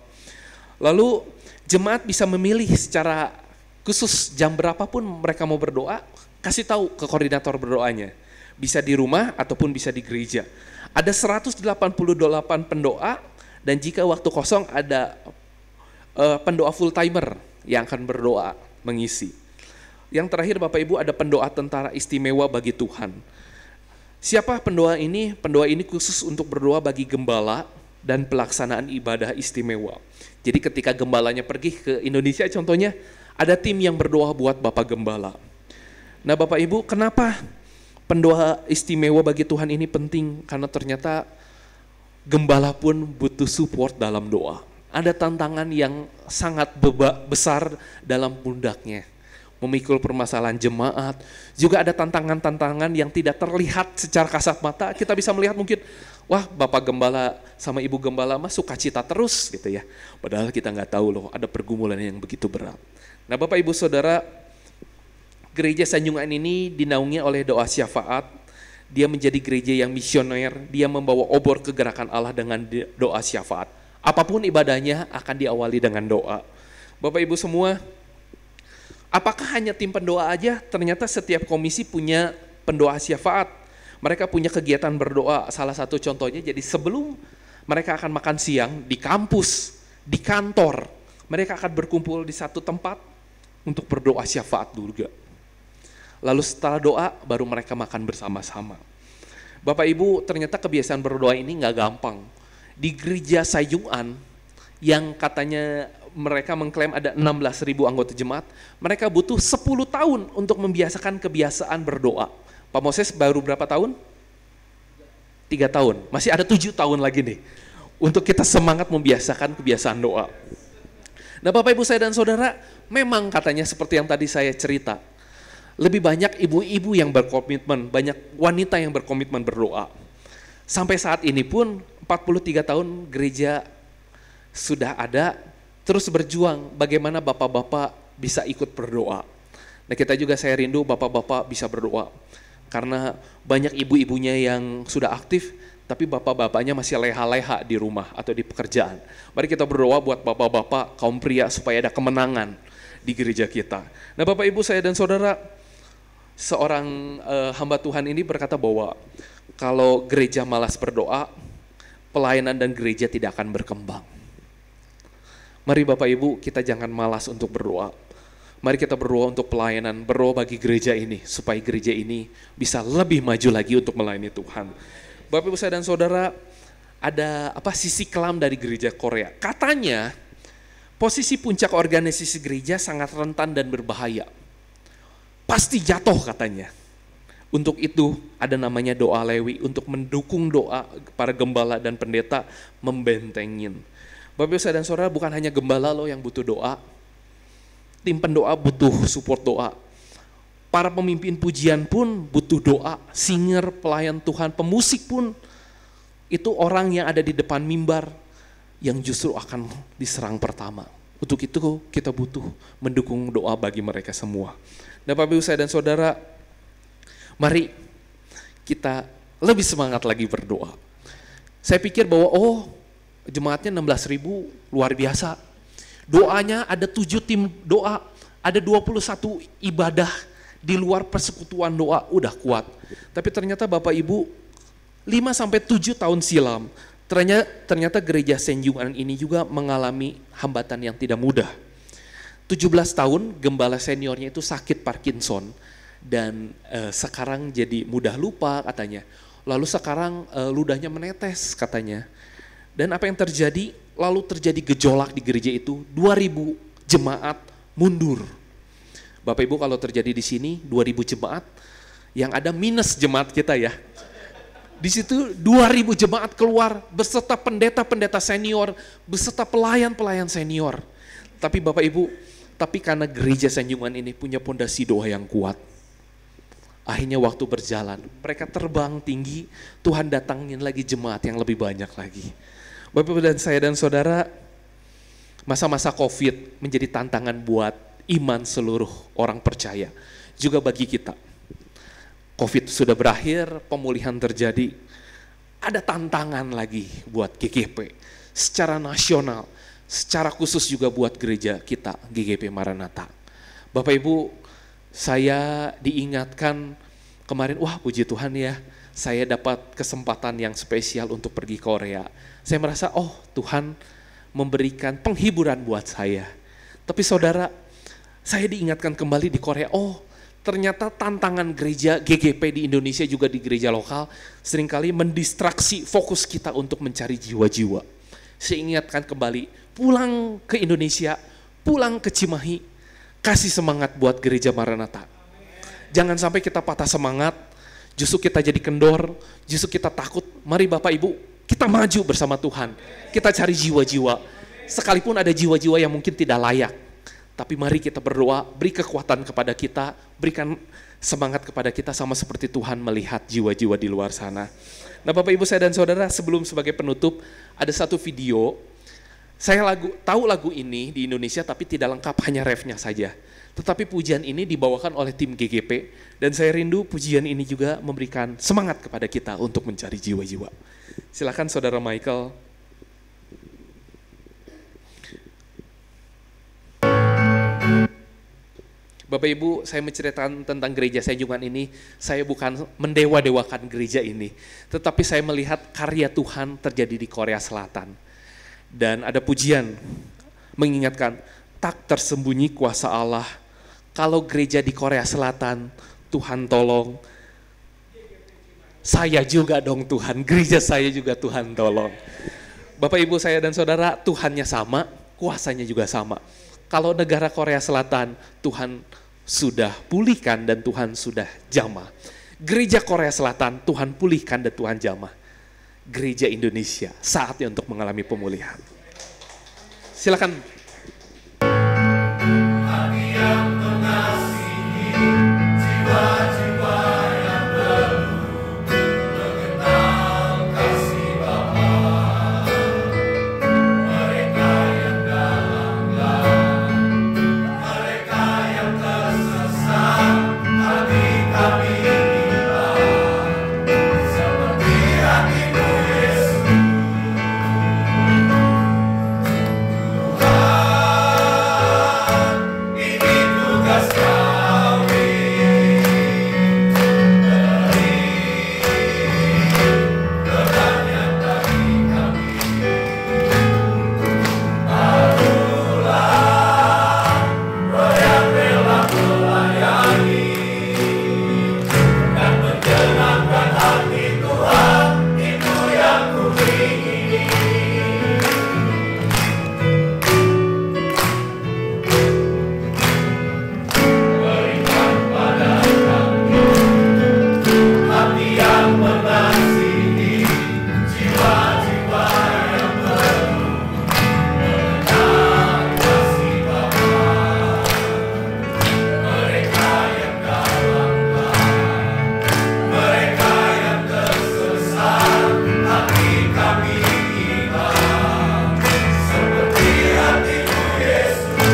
Speaker 3: Lalu jemaat bisa memilih secara khusus jam berapapun mereka mau berdoa, kasih tahu ke koordinator berdoanya. Bisa di rumah ataupun bisa di gereja. Ada 188 pendoa dan jika waktu kosong ada pendoa full timer yang akan berdoa mengisi. Yang terakhir Bapak Ibu ada pendoa tentara istimewa bagi Tuhan. Siapa pendoa ini? Pendoa ini khusus untuk berdoa bagi gembala dan pelaksanaan ibadah istimewa. Jadi ketika gembalanya pergi ke Indonesia contohnya, ada tim yang berdoa buat Bapak Gembala. Nah Bapak Ibu, kenapa pendoa istimewa bagi Tuhan ini penting? Karena ternyata gembala pun butuh support dalam doa. Ada tantangan yang sangat besar dalam pundaknya. Memikul permasalahan jemaat, juga ada tantangan-tantangan yang tidak terlihat secara kasat mata. Kita bisa melihat mungkin, wah Bapak Gembala sama Ibu Gembala mah sukacita terus gitu ya. Padahal kita nggak tahu loh ada pergumulan yang begitu berat. Nah Bapak Ibu Saudara, gereja Sanjungan ini dinaungi oleh doa syafaat. Dia menjadi gereja yang misioner, dia membawa obor kegerakan Allah dengan doa syafaat. Apapun ibadahnya akan diawali dengan doa. Bapak Ibu semua, apakah hanya tim pendoa aja? Ternyata setiap komisi punya pendoa syafaat. Mereka punya kegiatan berdoa. Salah satu contohnya, jadi sebelum mereka akan makan siang di kampus, di kantor, mereka akan berkumpul di satu tempat untuk berdoa syafaat juga. Lalu setelah doa baru mereka makan bersama-sama. Bapak Ibu, ternyata kebiasaan berdoa ini nggak gampang. Di gereja Sayungan yang katanya mereka mengklaim ada 16.000 anggota jemaat, mereka butuh 10 tahun untuk membiasakan kebiasaan berdoa. Pak Moses baru berapa tahun? 3 tahun, masih ada 7 tahun lagi nih untuk kita semangat membiasakan kebiasaan doa. Nah Bapak Ibu saya dan Saudara, memang katanya seperti yang tadi saya cerita, lebih banyak ibu-ibu yang berkomitmen, banyak wanita yang berkomitmen berdoa. Sampai saat ini pun 43 tahun gereja sudah ada, terus berjuang bagaimana bapak-bapak bisa ikut berdoa. Nah kita juga, saya rindu bapak-bapak bisa berdoa. Karena banyak ibu-ibunya yang sudah aktif, tapi bapak-bapaknya masih leha-leha di rumah atau di pekerjaan. Mari kita berdoa buat bapak-bapak, kaum pria, supaya ada kemenangan di gereja kita. Nah Bapak Ibu saya dan Saudara, seorang hamba Tuhan ini berkata bahwa kalau gereja malas berdoa, pelayanan dan gereja tidak akan berkembang. Mari Bapak Ibu, kita jangan malas untuk berdoa. Mari kita berdoa untuk pelayanan, berdoa bagi gereja ini, supaya gereja ini bisa lebih maju lagi untuk melayani Tuhan. Bapak Ibu saya dan Saudara, ada sisi kelam dari gereja Korea. Katanya, posisi puncak organisasi gereja sangat rentan dan berbahaya. Pasti jatuh katanya. Untuk itu ada namanya doa Lewi, untuk mendukung doa para gembala dan pendeta membentengin. Bapak Ibu saya dan Saudara, bukan hanya gembala loh yang butuh doa. Tim pendoa butuh support doa. Para pemimpin pujian pun butuh doa. Singer, pelayan Tuhan, pemusik pun itu orang yang ada di depan mimbar yang justru akan diserang pertama. Untuk itu kita butuh mendukung doa bagi mereka semua. Nah Bapak Ibu saya dan Saudara, mari kita lebih semangat lagi berdoa. Saya pikir bahwa jemaatnya 16.000 luar biasa. Doanya ada 7 tim doa, ada 21 ibadah di luar persekutuan doa, udah kuat. Tapi ternyata Bapak Ibu, 5-7 tahun silam, ternyata gereja Sanjungan ini juga mengalami hambatan yang tidak mudah. 17 tahun gembala seniornya itu sakit Parkinson dan sekarang jadi mudah lupa katanya. Lalu sekarang ludahnya menetes katanya. Dan apa yang terjadi? Lalu terjadi gejolak di gereja itu, 2.000 jemaat mundur. Bapak Ibu kalau terjadi di sini 2.000 jemaat, yang ada minus jemaat kita ya. Di situ 2.000 jemaat keluar beserta pendeta-pendeta senior, beserta pelayan-pelayan senior. Tapi Bapak Ibu, karena gereja Sanjungan ini punya pondasi doa yang kuat. Akhirnya waktu berjalan, mereka terbang tinggi, Tuhan datangin lagi jemaat yang lebih banyak lagi. Bapak Ibu dan saya dan Saudara, masa-masa COVID menjadi tantangan buat iman seluruh orang percaya, juga bagi kita. COVID sudah berakhir, pemulihan terjadi, ada tantangan lagi buat GGP secara nasional, secara khusus juga buat gereja kita, GGP Maranatha. Bapak Ibu, saya diingatkan kemarin, puji Tuhan ya, saya dapat kesempatan yang spesial untuk pergi ke Korea. Saya merasa, Tuhan memberikan penghiburan buat saya. Tapi saudara, saya diingatkan kembali di Korea, ternyata tantangan gereja GGP di Indonesia juga di gereja lokal seringkali mendistraksi fokus kita untuk mencari jiwa-jiwa. Saya ingatkan kembali, pulang ke Indonesia, pulang ke Cimahi, kasih semangat buat gereja Maranatha. Jangan sampai kita patah semangat, justru kita jadi kendor, justru kita takut. Mari Bapak Ibu, kita maju bersama Tuhan. Kita cari jiwa-jiwa, sekalipun ada jiwa-jiwa yang mungkin tidak layak. Tapi mari kita berdoa, beri kekuatan kepada kita, berikan semangat kepada kita sama seperti Tuhan melihat jiwa-jiwa di luar sana. Nah Bapak Ibu saya dan Saudara, sebelum sebagai penutup, ada satu video. Saya tahu lagu ini di Indonesia tapi tidak lengkap, hanya refnya saja. Tetapi pujian ini dibawakan oleh tim GGP dan saya rindu pujian ini juga memberikan semangat kepada kita untuk mencari jiwa-jiwa. Silakan Saudara Michael. Bapak Ibu, saya menceritakan tentang gereja saya juga ini, saya bukan mendewa-dewakan gereja ini, tetapi saya melihat karya Tuhan terjadi di Korea Selatan. Dan ada pujian mengingatkan, tak tersembunyi kuasa Allah. Kalau gereja di Korea Selatan, Tuhan tolong. Saya juga dong Tuhan, gereja saya juga Tuhan tolong. Bapak Ibu saya dan Saudara, Tuhannya sama, kuasanya juga sama. Kalau negara Korea Selatan, Tuhan sudah pulihkan dan Tuhan sudah jamah. Gereja Korea Selatan, Tuhan pulihkan dan Tuhan jamah. Gereja Indonesia, saatnya untuk mengalami pemulihan. Silakan. Hati yang mengasihi, jiwa-jiwa yang perlu mengenal kasih Bapa. Mereka yang dalam gelap, mereka yang tersesat, hati kami tiba seperti hatimu Yesus.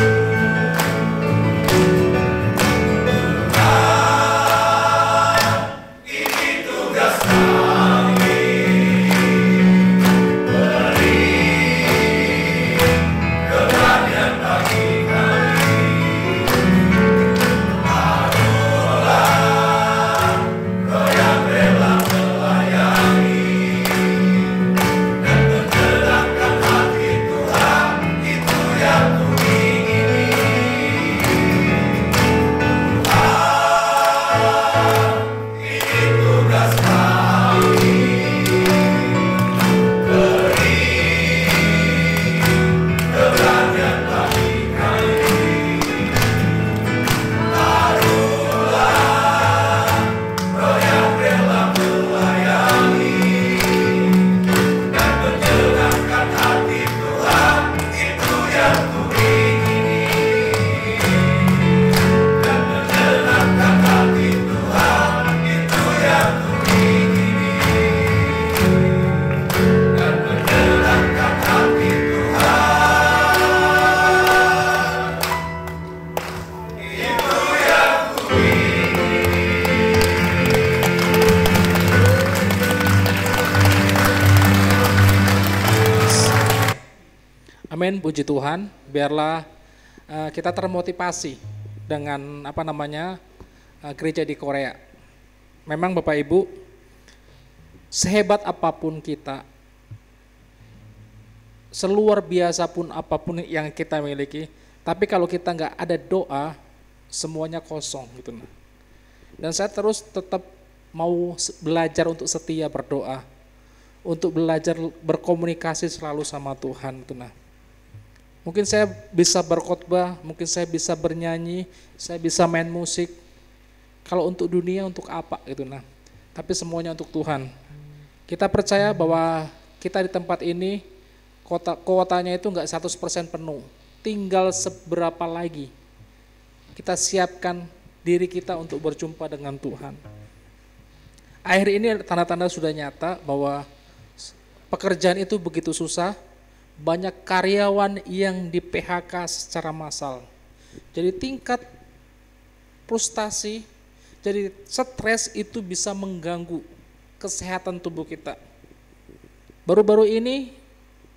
Speaker 4: Amin, puji Tuhan. Biarlah kita termotivasi dengan gereja di Korea. Memang Bapak Ibu, sehebat apapun kita, seluar biasa pun apapun yang kita miliki, tapi kalau kita nggak ada doa, semuanya kosong gitu. Dan saya terus tetap mau belajar untuk setia berdoa, untuk belajar berkomunikasi selalu sama Tuhan gitu. Mungkin saya bisa berkhotbah, mungkin saya bisa bernyanyi, saya bisa main musik. Kalau untuk dunia untuk apa gitu nah. Tapi semuanya untuk Tuhan. Kita percaya bahwa kita di tempat ini kuotanya itu enggak 100% penuh. Tinggal seberapa lagi kita siapkan diri kita untuk berjumpa dengan Tuhan. Akhir ini tanda-tanda sudah nyata bahwa pekerjaan itu begitu susah. Banyak karyawan yang di PHK secara massal. Jadi tingkat frustasi, jadi stres itu bisa mengganggu kesehatan tubuh kita. Baru-baru ini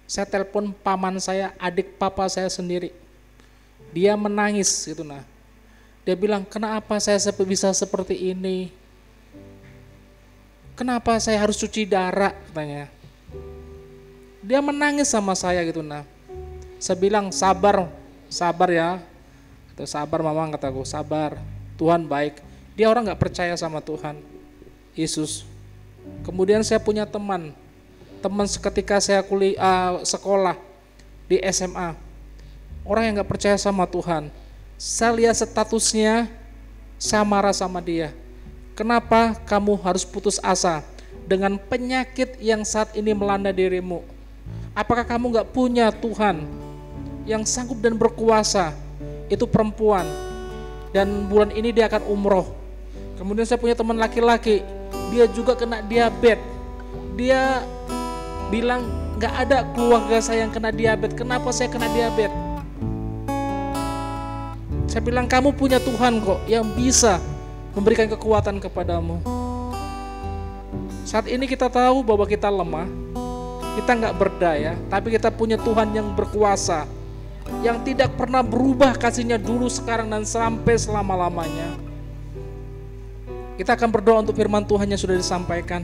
Speaker 4: saya telepon paman saya, adik papa saya sendiri. Dia menangis gitu nah. Dia bilang, kenapa saya bisa seperti ini? Kenapa saya harus cuci darah? Katanya. Dia menangis sama saya gitu nah. Saya bilang sabar ya. Kata, sabar mama, kataku, sabar. Tuhan baik. Dia orang nggak percaya sama Tuhan Yesus. Kemudian saya punya teman ketika saya sekolah di SMA, orang yang nggak percaya sama Tuhan. Saya lihat statusnya, saya marah sama dia. Kenapa kamu harus putus asa dengan penyakit yang saat ini melanda dirimu? Apakah kamu gak punya Tuhan yang sanggup dan berkuasa? Itu perempuan, dan bulan ini dia akan umroh. Kemudian saya punya teman laki-laki, dia juga kena diabetes. Dia bilang gak ada keluarga saya yang kena diabetes. Kenapa saya kena diabetes? Saya bilang kamu punya Tuhan kok yang bisa memberikan kekuatan kepadamu. Saat ini kita tahu bahwa kita lemah, kita nggak berdaya, tapi kita punya Tuhan yang berkuasa, yang tidak pernah berubah kasihnya dulu, sekarang, dan sampai selama-lamanya. Kita akan berdoa untuk firman Tuhan yang sudah disampaikan.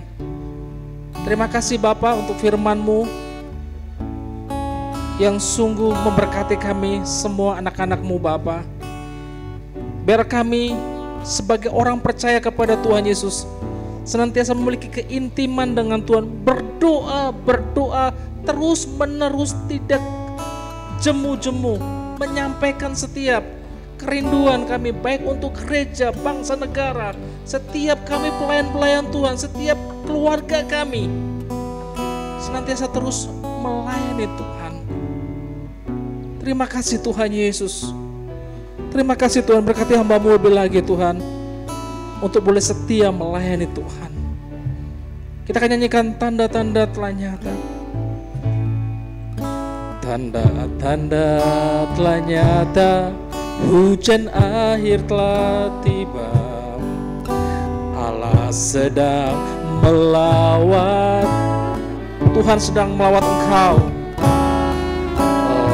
Speaker 4: Terima kasih Bapa untuk firman-Mu yang sungguh memberkati kami semua anak-anak-Mu Bapa. Biar kami sebagai orang percaya kepada Tuhan Yesus senantiasa memiliki keintiman dengan Tuhan, berdoa terus menerus, tidak jemu-jemu, menyampaikan setiap kerinduan kami baik untuk gereja, bangsa, negara, setiap kami pelayan-pelayan Tuhan, setiap keluarga kami senantiasa terus melayani Tuhan. Terima kasih Tuhan Yesus. Terima kasih Tuhan, berkati hamba-Mu lebih lagi Tuhan, untuk boleh setia melayani Tuhan. Kita akan nyanyikan tanda-tanda telah nyata. Tanda-tanda telah nyata, hujan akhir telah tiba. Allah sedang melawat, Tuhan sedang melawat engkau.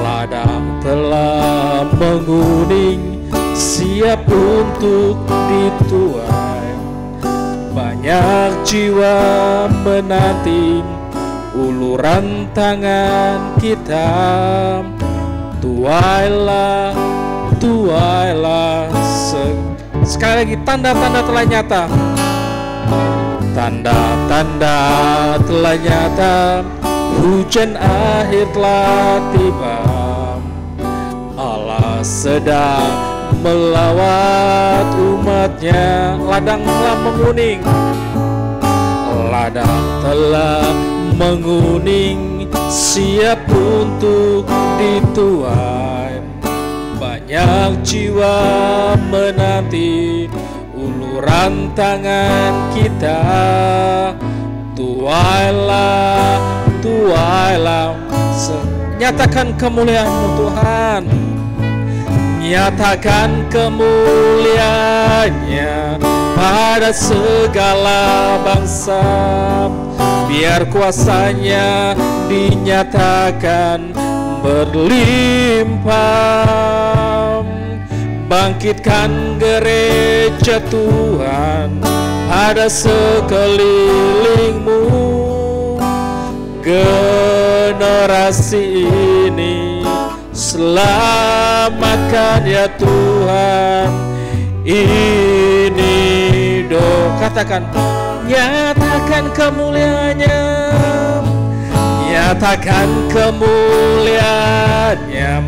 Speaker 4: Ladang telah menguning, siap untuk dituai. Banyak jiwa menanti uluran tangan kita. Tuailah, tuailah. Sekali lagi, tanda-tanda telah nyata. Tanda-tanda telah nyata, hujan akhir telah tiba. Allah sedang melawat umatnya. Ladang telah menguning, ladang telah menguning, siap untuk dituai. Banyak jiwa menanti uluran tangan kita. Tuailah, tuailah, nyatakan kemuliaan-Mu Tuhan. Nyatakan kemuliaan-Nya pada segala bangsa. Biar kuasa-Nya dinyatakan berlimpah. Bangkitkan gereja Tuhan pada sekelilingmu. Generasi ini selamatkan ya Tuhan. Ini katakan, nyatakan kemuliaan-Nya, nyatakan kemuliaan-Nya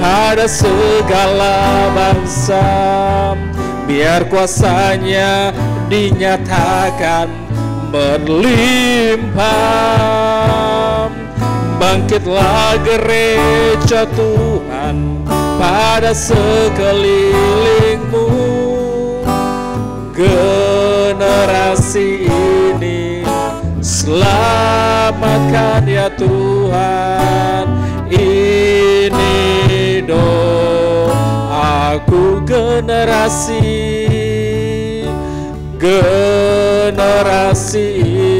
Speaker 4: pada segala bangsa. Biar kuasanya dinyatakan berlimpah. Bangkitlah gereja Tuhan pada sekelilingmu. Generasi ini selamatkan ya Tuhan. Ini doaku, generasi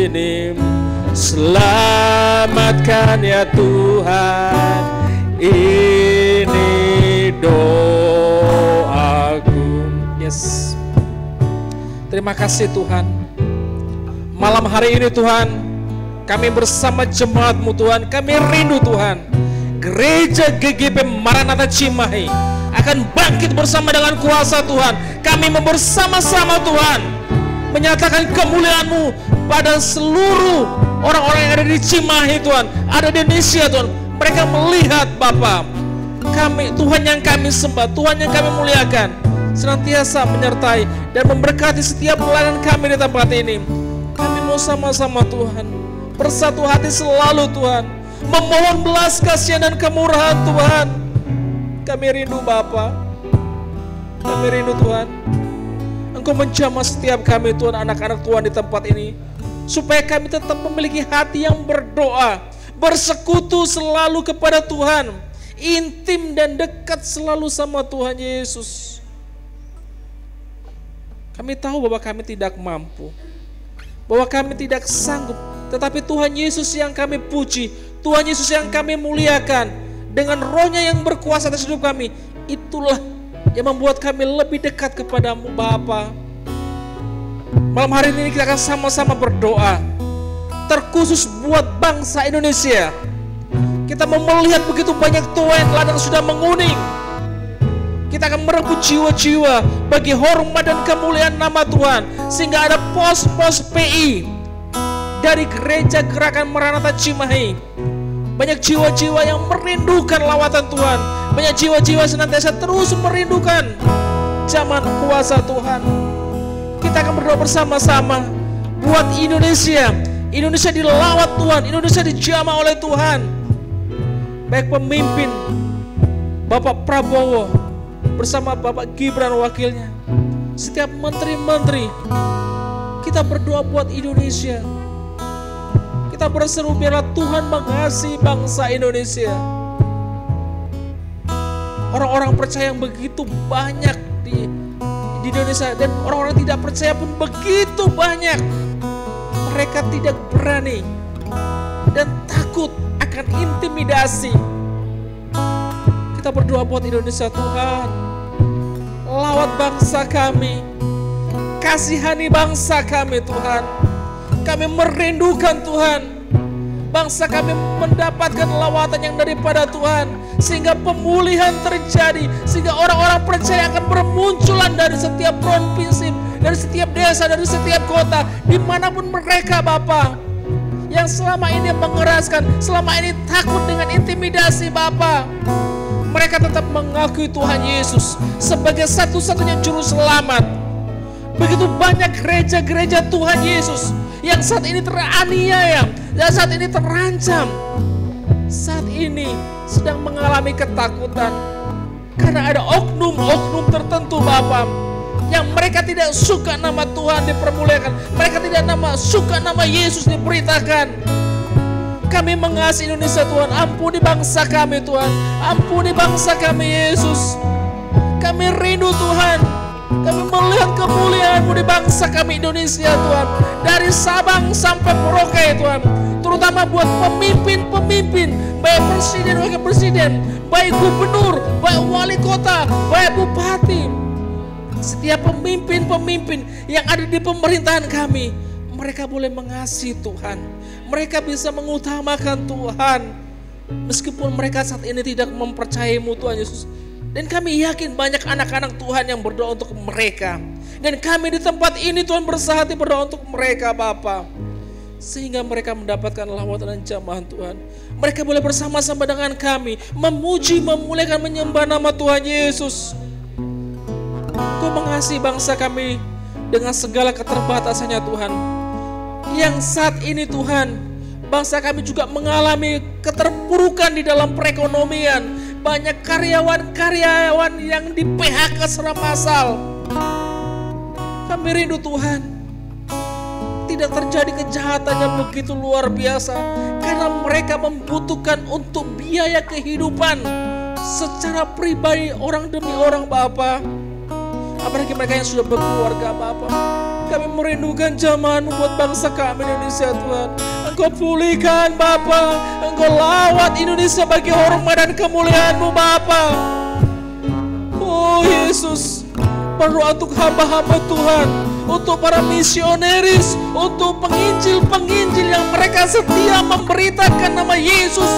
Speaker 4: ini selamatkan ya Tuhan. Ini doaku. Yes. Terima kasih Tuhan. Malam hari ini Tuhan, kami bersama jemaat-Mu Tuhan, kami rindu Tuhan, Gereja GGP Maranatha Cimahi akan bangkit bersama dengan kuasa Tuhan. Kami bersama-sama Tuhan menyatakan kemuliaan-Mu pada seluruh orang-orang yang ada di Cimahi Tuhan, ada di Indonesia Tuhan. Mereka melihat Bapa, kami Tuhan yang kami sembah, Tuhan yang kami muliakan, senantiasa menyertai dan memberkati setiap pelayanan kami di tempat ini. Kami mau sama-sama Tuhan bersatu hati selalu Tuhan, memohon belas kasihan dan kemurahan Tuhan. Kami rindu Bapa, kami rindu Tuhan, Engkau menjamah setiap kami Tuhan, anak-anak Tuhan di tempat ini, supaya kami tetap memiliki hati yang berdoa, bersekutu selalu kepada Tuhan, intim dan dekat selalu sama Tuhan Yesus. Kami tahu bahwa kami tidak mampu, bahwa kami tidak sanggup, tetapi Tuhan Yesus yang kami puji, Tuhan Yesus yang kami muliakan, dengan rohnya yang berkuasa atas hidup kami, itulah yang membuat kami lebih dekat kepadamu Bapa. Malam hari ini kita akan sama-sama berdoa, terkhusus buat bangsa Indonesia. Kita mau melihat begitu banyak tuai ladang sudah menguning. Kita akan merebut jiwa-jiwa bagi hormat dan kemuliaan nama Tuhan, sehingga ada pos-pos PI dari Gereja Gerakan Maranatha Cimahi. Banyak jiwa-jiwa yang merindukan lawatan Tuhan, banyak jiwa-jiwa senantiasa terus merindukan zaman kuasa Tuhan. Kita akan berdoa bersama-sama buat Indonesia. Indonesia dilawat Tuhan, Indonesia dijamah oleh Tuhan. Baik pemimpin Bapak Prabowo bersama Bapak Gibran wakilnya, setiap menteri-menteri, kita berdoa buat Indonesia. Kita berseru biarlah Tuhan mengasihi bangsa Indonesia. Orang-orang percaya yang begitu banyak di Indonesia, dan orang-orang tidak percaya pun begitu banyak. Mereka tidak berani dan takut akan intimidasi. Kita berdoa buat Indonesia Tuhan. Lawat bangsa kami, kasihani bangsa kami Tuhan. Kami merindukan Tuhan, bangsa kami mendapatkan lawatan yang daripada Tuhan, sehingga pemulihan terjadi, sehingga orang-orang percaya akan bermunculan dari setiap provinsi, dari setiap desa, dari setiap kota, dimanapun mereka Bapa, yang selama ini mengeraskan, selama ini takut dengan intimidasi Bapa. Mereka tetap mengakui Tuhan Yesus sebagai satu-satunya juru selamat. Begitu banyak gereja-gereja Tuhan Yesus yang saat ini teraniaya, yang saat ini terancam, saat ini sedang mengalami ketakutan karena ada oknum-oknum tertentu Bapa, yang mereka tidak suka nama Tuhan dipermuliakan, mereka tidak suka nama Yesus diberitakan. Kami mengasihi Indonesia Tuhan, ampuni bangsa kami Tuhan, ampuni bangsa kami Yesus. Kami rindu Tuhan, kami melihat kemuliaan-Mu di bangsa kami Indonesia Tuhan, dari Sabang sampai Merauke Tuhan, terutama buat pemimpin-pemimpin, baik presiden, wakil presiden, baik gubernur, baik wali kota, baik bupati, setiap pemimpin-pemimpin yang ada di pemerintahan kami, mereka boleh mengasihi Tuhan, mereka bisa mengutamakan Tuhan, meskipun mereka saat ini tidak mempercayai-Mu Tuhan Yesus. Dan kami yakin banyak anak-anak Tuhan yang berdoa untuk mereka. Dan kami di tempat ini Tuhan bersahati berdoa untuk mereka Bapa. sehingga mereka mendapatkan lawatan dan jamahan Tuhan. Mereka boleh bersama-sama dengan kami memuji, memuliakan, menyembah nama Tuhan Yesus. Kau mengasihi bangsa kami dengan segala keterbatasannya Tuhan. Yang saat ini Tuhan, bangsa kami juga mengalami keterpurukan di dalam perekonomian. Banyak karyawan-karyawan yang di PHK secara massal. Kami rindu Tuhan, tidak terjadi kejahatan yang begitu luar biasa, karena mereka membutuhkan untuk biaya kehidupan secara pribadi orang demi orang Bapa. Apalagi mereka yang sudah berkeluarga Bapa. Kami merindukan jamahan buat bangsa kami Indonesia Tuhan. Engkau pulihkan Bapa, Engkau lawat Indonesia bagi hormat dan kemuliaan-Mu Bapa. Oh Yesus, berdoa untuk hamba-hamba Tuhan, untuk para misionaris, untuk penginjil-penginjil yang mereka setia memberitakan nama Yesus.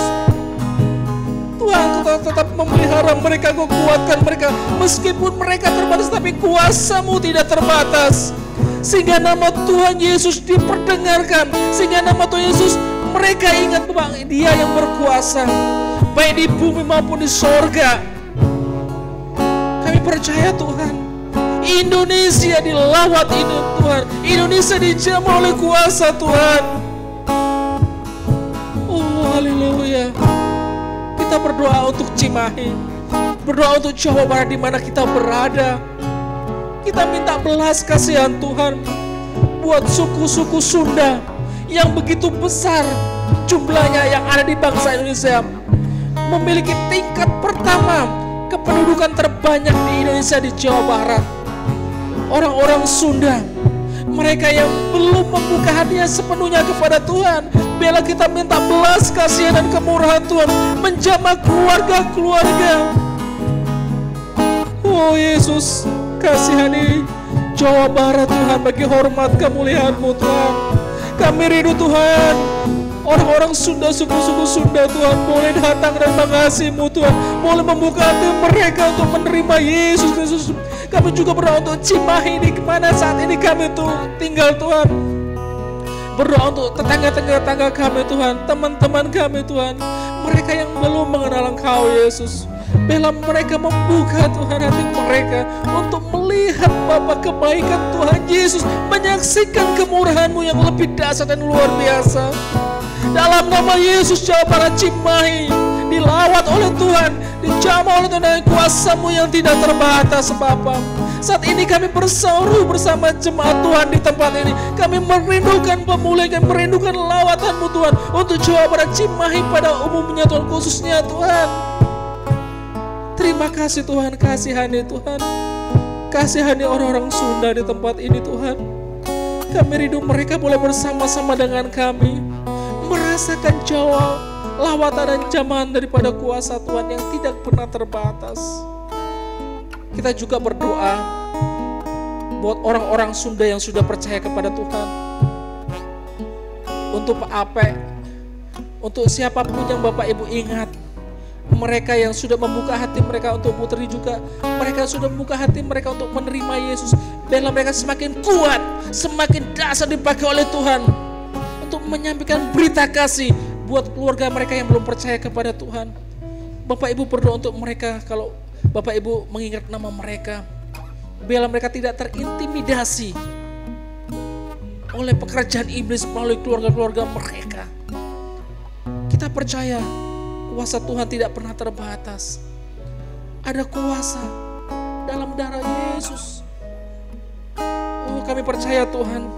Speaker 4: Tuhan, Kau tetap memelihara mereka, Kau kuatkan mereka. Meskipun mereka terbatas, tapi kuasa-Mu tidak terbatas. Sehingga nama Tuhan Yesus diperdengarkan. Sehingga nama Tuhan Yesus, mereka ingat bahwa Dia yang berkuasa, baik di bumi maupun di sorga. Kami percaya Tuhan, Indonesia dilawat ini Tuhan. Indonesia dijamah oleh kuasa Tuhan. Oh haleluya. Kita berdoa untuk Cimahi, berdoa untuk Jawa Barat di mana kita berada. Kita minta belas kasihan Tuhan buat suku-suku Sunda yang begitu besar jumlahnya yang ada di bangsa Indonesia, memiliki tingkat pertama kependudukan terbanyak di Indonesia di Jawa Barat. Orang-orang Sunda, mereka yang belum membuka hatinya sepenuhnya kepada Tuhan, biarlah kita minta belas kasihan dan kemurahan Tuhan menjamah keluarga-keluarga. Oh Yesus, kasihani Jawa Barat Tuhan bagi hormat kemuliaan-Mu Tuhan. Kami rindu Tuhan, orang-orang Sunda, suku-suku Sunda Tuhan boleh datang dan mengasihi-Mu Tuhan, boleh membuka hati mereka untuk menerima Yesus Kristus. Kami juga berdoa untuk Cimahi di mana saat ini kami tinggal Tuhan. Berdoa untuk tetangga-tetangga kami Tuhan, teman-teman kami Tuhan, mereka yang belum mengenal Engkau Yesus. Biarlah mereka membuka Tuhan hati mereka untuk melihat Bapa kebaikan Tuhan Yesus, menyaksikan kemurahan-Mu yang lebih dahsyat dan luar biasa. Dalam nama Yesus, Jawa Barat Cimahi dilawat oleh Tuhan, dijamah oleh Tuhan dengan kuasa-Mu yang tidak terbatas Bapa. Saat ini kami berseru bersama jemaat Tuhan di tempat ini. Kami merindukan pemulihan, merindukan lawatan-Mu Tuhan untuk Jawa Barat Cimahi pada umumnya Tuhan, khususnya Tuhan. Terima kasih Tuhan, kasihani Tuhan. Kasihani orang-orang Sunda di tempat ini Tuhan. Kami rindu mereka boleh bersama-sama dengan kami, merasakan Jawa, lawatan dan jamahan daripada kuasa Tuhan yang tidak pernah terbatas. Kita juga berdoa buat orang-orang Sunda yang sudah percaya kepada Tuhan. Untuk Pak Ape, untuk siapapun yang Bapak Ibu ingat, mereka yang sudah membuka hati mereka untuk putri juga, mereka sudah membuka hati mereka untuk menerima Yesus. Biarlah mereka semakin kuat, semakin dahsyat dipakai oleh Tuhan untuk menyampaikan berita kasih buat keluarga mereka yang belum percaya kepada Tuhan. Bapak Ibu berdoa untuk mereka. Kalau Bapak Ibu mengingat nama mereka, biarlah mereka tidak terintimidasi oleh pekerjaan iblis melalui keluarga-keluarga mereka. Kita percaya kuasa Tuhan tidak pernah terbatas. Ada kuasa dalam darah Yesus. Oh, kami percaya Tuhan,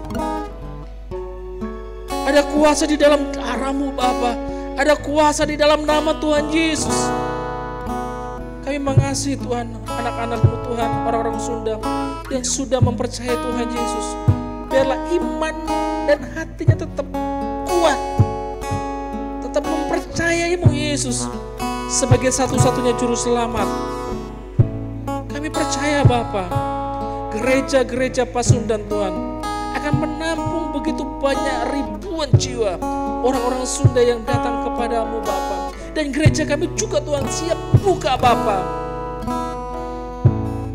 Speaker 4: ada kuasa di dalam darah-Mu Bapa. Ada kuasa di dalam nama Tuhan Yesus. Kami mengasihi Tuhan, anak-anak-Mu Tuhan, orang-orang Sunda yang sudah mempercayai Tuhan Yesus. Biarlah iman dan hatinya tetap kuat, tetap mempercayai-Mu Yesus sebagai satu-satunya juru selamat. Kami percaya Bapa, gereja-gereja Pasundan Tuhan akan menampung begitu banyak ribuan jiwa orang-orang Sunda yang datang kepadamu Bapa. Dan gereja kami juga Tuhan siap buka Bapa.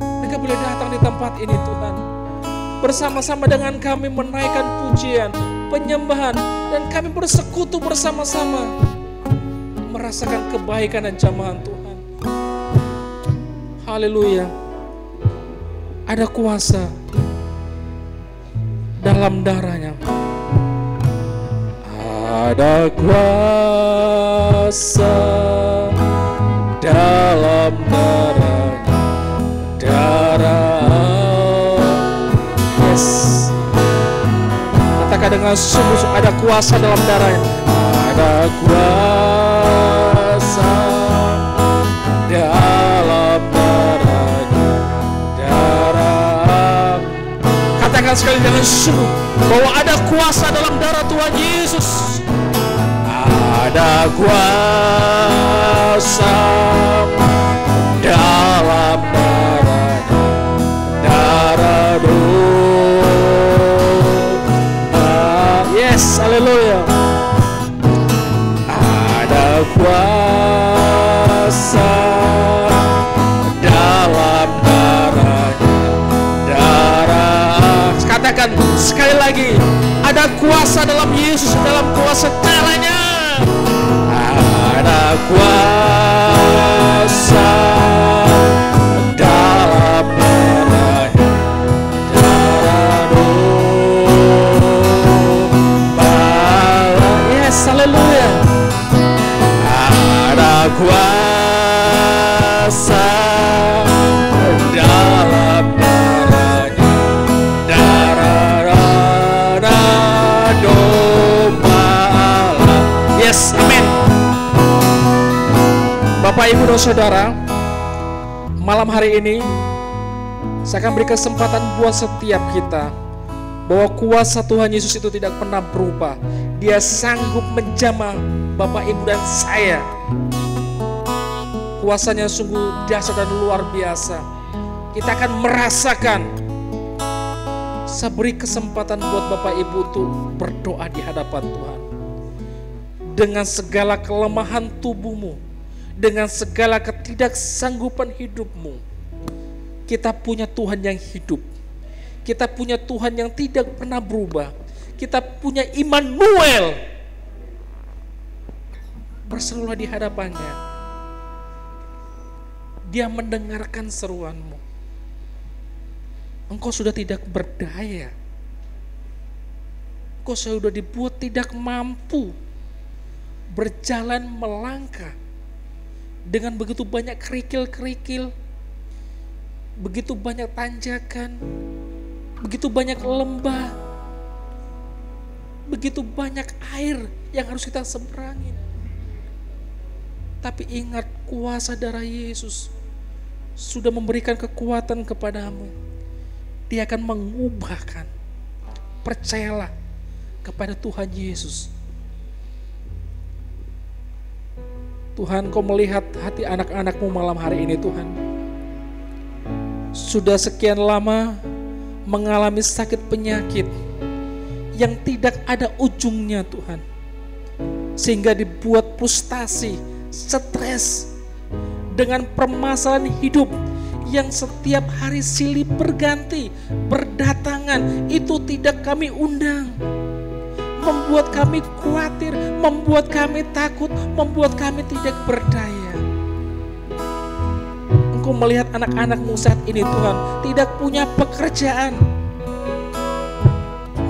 Speaker 4: Mereka boleh datang di tempat ini Tuhan, bersama-sama dengan kami menaikkan pujian, penyembahan, dan kami bersekutu bersama-sama merasakan kebaikan dan jamahan Tuhan. Haleluya. Ada kuasa dalam darahnya. Ada kuasa dalam darahnya. Yes. Katakan dengan sungguh-sungguh, ada kuasa dalam darahnya. Ada kuasa dalam darahnya. Katakan sekali dengan sungguh bahwa ada kuasa dalam darah Tuhan Yesus. Ada kuasa dalam darahnya, darah yes, haleluya. Ada kuasa dalam darahnya, darah. Katakan sekali lagi, ada kuasa dalam Yesus, dalam kuasa darahnya. Ada kuasa dalam darahnya, darah. Yes, haleluya. Ada kuasa dalam darahnya, darah domba Allah. Yes, amin. Bapak, Ibu, dan Saudara, malam hari ini saya akan beri kesempatan buat setiap kita bahwa kuasa Tuhan Yesus itu tidak pernah berubah. Dia sanggup menjamah Bapak, Ibu, dan saya. Kuasanya sungguh dahsyat dan luar biasa. Kita akan merasakan. Saya beri kesempatan buat Bapak, Ibu untuk berdoa di hadapan Tuhan. Dengan segala kelemahan tubuhmu, dengan segala ketidaksanggupan hidupmu, kita punya Tuhan yang hidup. Kita punya Tuhan yang tidak pernah berubah. Kita punya Immanuel. Berserulah di hadapannya. Dia mendengarkan seruanmu. Engkau sudah tidak berdaya. Engkau sudah dibuat tidak mampu berjalan melangkah dengan begitu banyak kerikil-kerikil, begitu banyak tanjakan, begitu banyak lembah, begitu banyak air yang harus kita seberangin. Tapi ingat, kuasa darah Yesus sudah memberikan kekuatan kepadamu. Dia akan mengubahkan. Percayalah kepada Tuhan Yesus. Tuhan, Kau melihat hati anak-anak-Mu malam hari ini, Tuhan. Sudah sekian lama mengalami sakit penyakit yang tidak ada ujungnya, Tuhan. Sehingga dibuat frustasi, stres, dengan permasalahan hidup yang setiap hari silih berganti, berdatangan. Itu tidak kami undang. Membuat kami khawatir, membuat kami takut, membuat kami tidak berdaya. Engkau melihat anak-anak-Mu saat ini, Tuhan, tidak punya pekerjaan.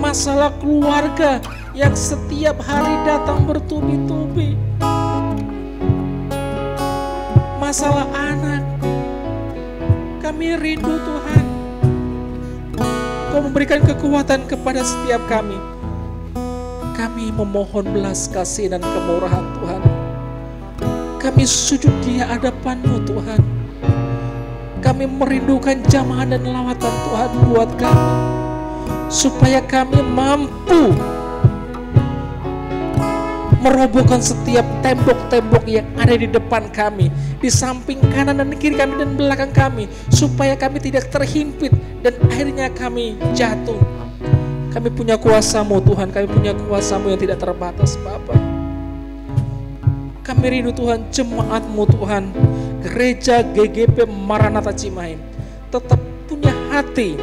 Speaker 4: Masalah keluarga yang setiap hari datang bertubi-tubi. Masalah anak. Kami rindu, Tuhan. Kau memberikan kekuatan kepada setiap kami. Kami memohon belas kasih dan kemurahan, Tuhan. Kami sujud di hadapan-Mu, Tuhan. Kami merindukan jamahan dan lawatan Tuhan buat kami, supaya kami mampu merobohkan setiap tembok-tembok yang ada di depan kami, di samping kanan dan kiri kami dan belakang kami, supaya kami tidak terhimpit dan akhirnya kami jatuh. Kami punya kuasa-Mu, Tuhan. Kami punya kuasa-Mu yang tidak terbatas, Bapa. Kami rindu, Tuhan, jemaat-Mu, Tuhan, Gereja GGP Maranatha Cimahi tetap punya hati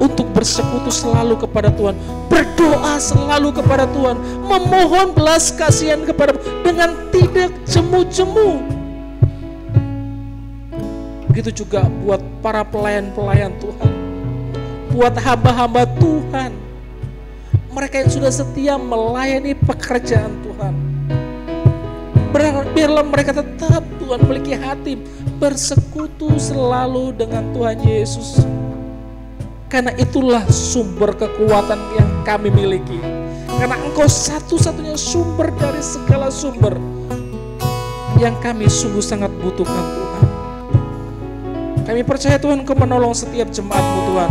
Speaker 4: untuk bersekutu selalu kepada Tuhan, berdoa selalu kepada Tuhan, memohon belas kasihan kepada dengan tidak jemu-jemu. Begitu juga buat para pelayan-pelayan Tuhan, buat hamba-hamba Tuhan, mereka yang sudah setia melayani pekerjaan Tuhan. Biarlah mereka tetap Tuhan memiliki hati bersekutu selalu dengan Tuhan Yesus. Karena itulah sumber kekuatan yang kami miliki. Karena Engkau satu-satunya sumber dari segala sumber yang kami sungguh sangat butuhkan Tuhan. Kami percaya Tuhan Engkau menolong setiap jemaat-Mu Tuhan.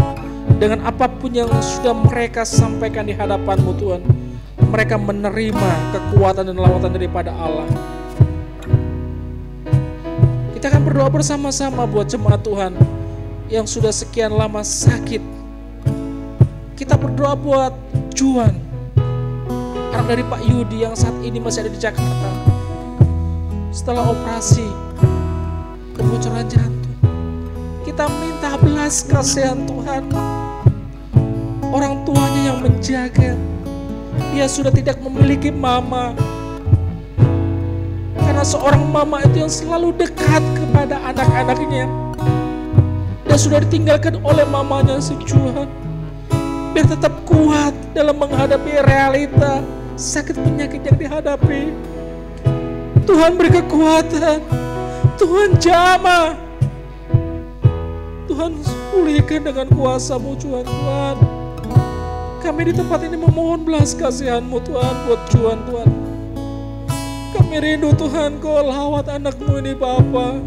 Speaker 4: Dengan apapun yang sudah mereka sampaikan di hadapan-Mu Tuhan, mereka menerima kekuatan dan lawatan daripada Allah. Kita akan berdoa bersama-sama buat jemaat Tuhan yang sudah sekian lama sakit. Kita berdoa buat Juan, anak dari Pak Yudi yang saat ini masih ada di Jakarta. Setelah operasi kebocoran jantung, kita minta belas kasihan Tuhan. Orang tuanya yang menjaga, dia sudah tidak memiliki mama. Karena seorang mama itu yang selalu dekat kepada anak-anaknya, dan sudah ditinggalkan oleh mamanya si Juan. Biar tetap kuat dalam menghadapi realita sakit penyakit yang dihadapi. Tuhan beri kekuatan, Tuhan jamah, Tuhan pulihkan dengan kuasa-Mu Tuhan. Kami di tempat ini memohon belas kasihan-Mu Tuhan buat Juan Tuhan. Kami rindu Tuhan Kau lawat anak-Mu ini Bapa.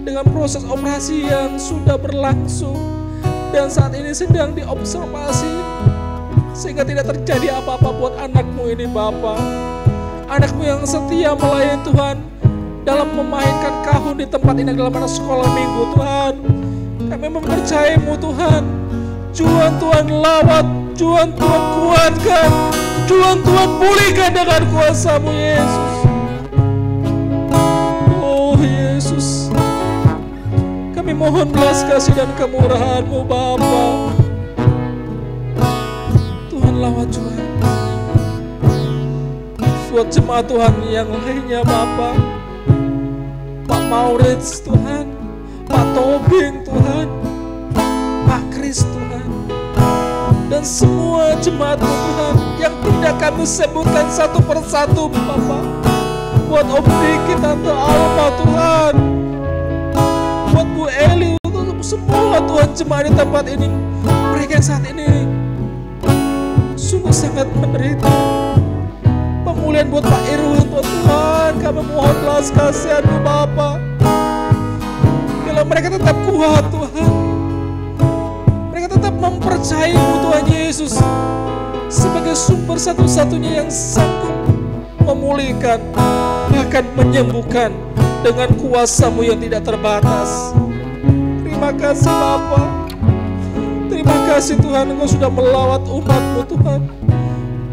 Speaker 4: Dengan proses operasi yang sudah berlangsung dan saat ini sedang diobservasi, sehingga tidak terjadi apa-apa buat anak-Mu ini Bapa. Anak-Mu yang setia melayani Tuhan dalam memainkan kahun di tempat ini dalam anak sekolah minggu Tuhan. Kami mempercayai-Mu Tuhan. Juan Tuhan lawat, Juan Tuhan kuatkan, Juan Tuhan pulihkan dengan kuasa-Mu Yesus. Oh Yesus, kami mohon belas kasih dan kemurahan-Mu Bapa. Tuhan lawat Juan. Buat jemaat Tuhan yang lainnya Bapa, Pak Maurits Tuhan, Pak Tobing Tuhan, Pak Kris Tuhan, dan semua jemaat-Mu Tuhan yang tidak kami sebutkan satu persatu Bapa. Buat Om Diki, Tante Alma Tuhan, buat Bu Eli, untuk semua Tuhan jemaat di tempat ini, mereka yang saat ini sungguh sangat menderita. Pemulihan buat Pak Irwan Tuhan, kami mohon belas kasihan-Mu Bapa. Bila mereka tetap kuat Tuhan, mereka tetap mempercayai-Mu Tuhan Yesus sebagai sumber satu-satunya yang sanggup memulihkan, bahkan menyembuhkan dengan kuasa-Mu yang tidak terbatas. Terima kasih Bapa. Terima kasih Tuhan, Engkau sudah melawat umat-Mu Tuhan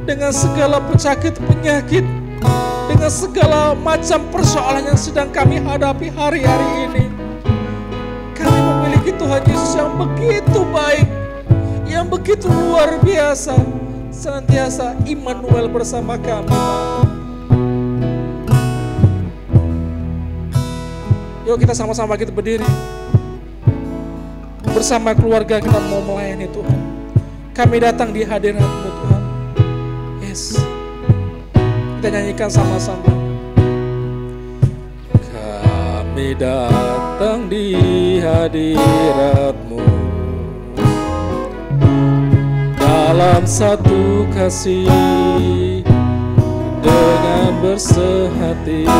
Speaker 4: dengan segala penyakit, dengan segala macam persoalan yang sedang kami hadapi hari-hari ini. Kami memiliki Tuhan Yesus yang begitu baik, yang begitu luar biasa, senantiasa Immanuel bersama kami. Yuk kita sama-sama kita berdiri, bersama keluarga kita mau melayani Tuhan. Kami datang di hadirat-Mu Tuhan. Yes, kita nyanyikan sama-sama. Kami datang di hadirat-Mu dalam satu kasih, dengan bersehati,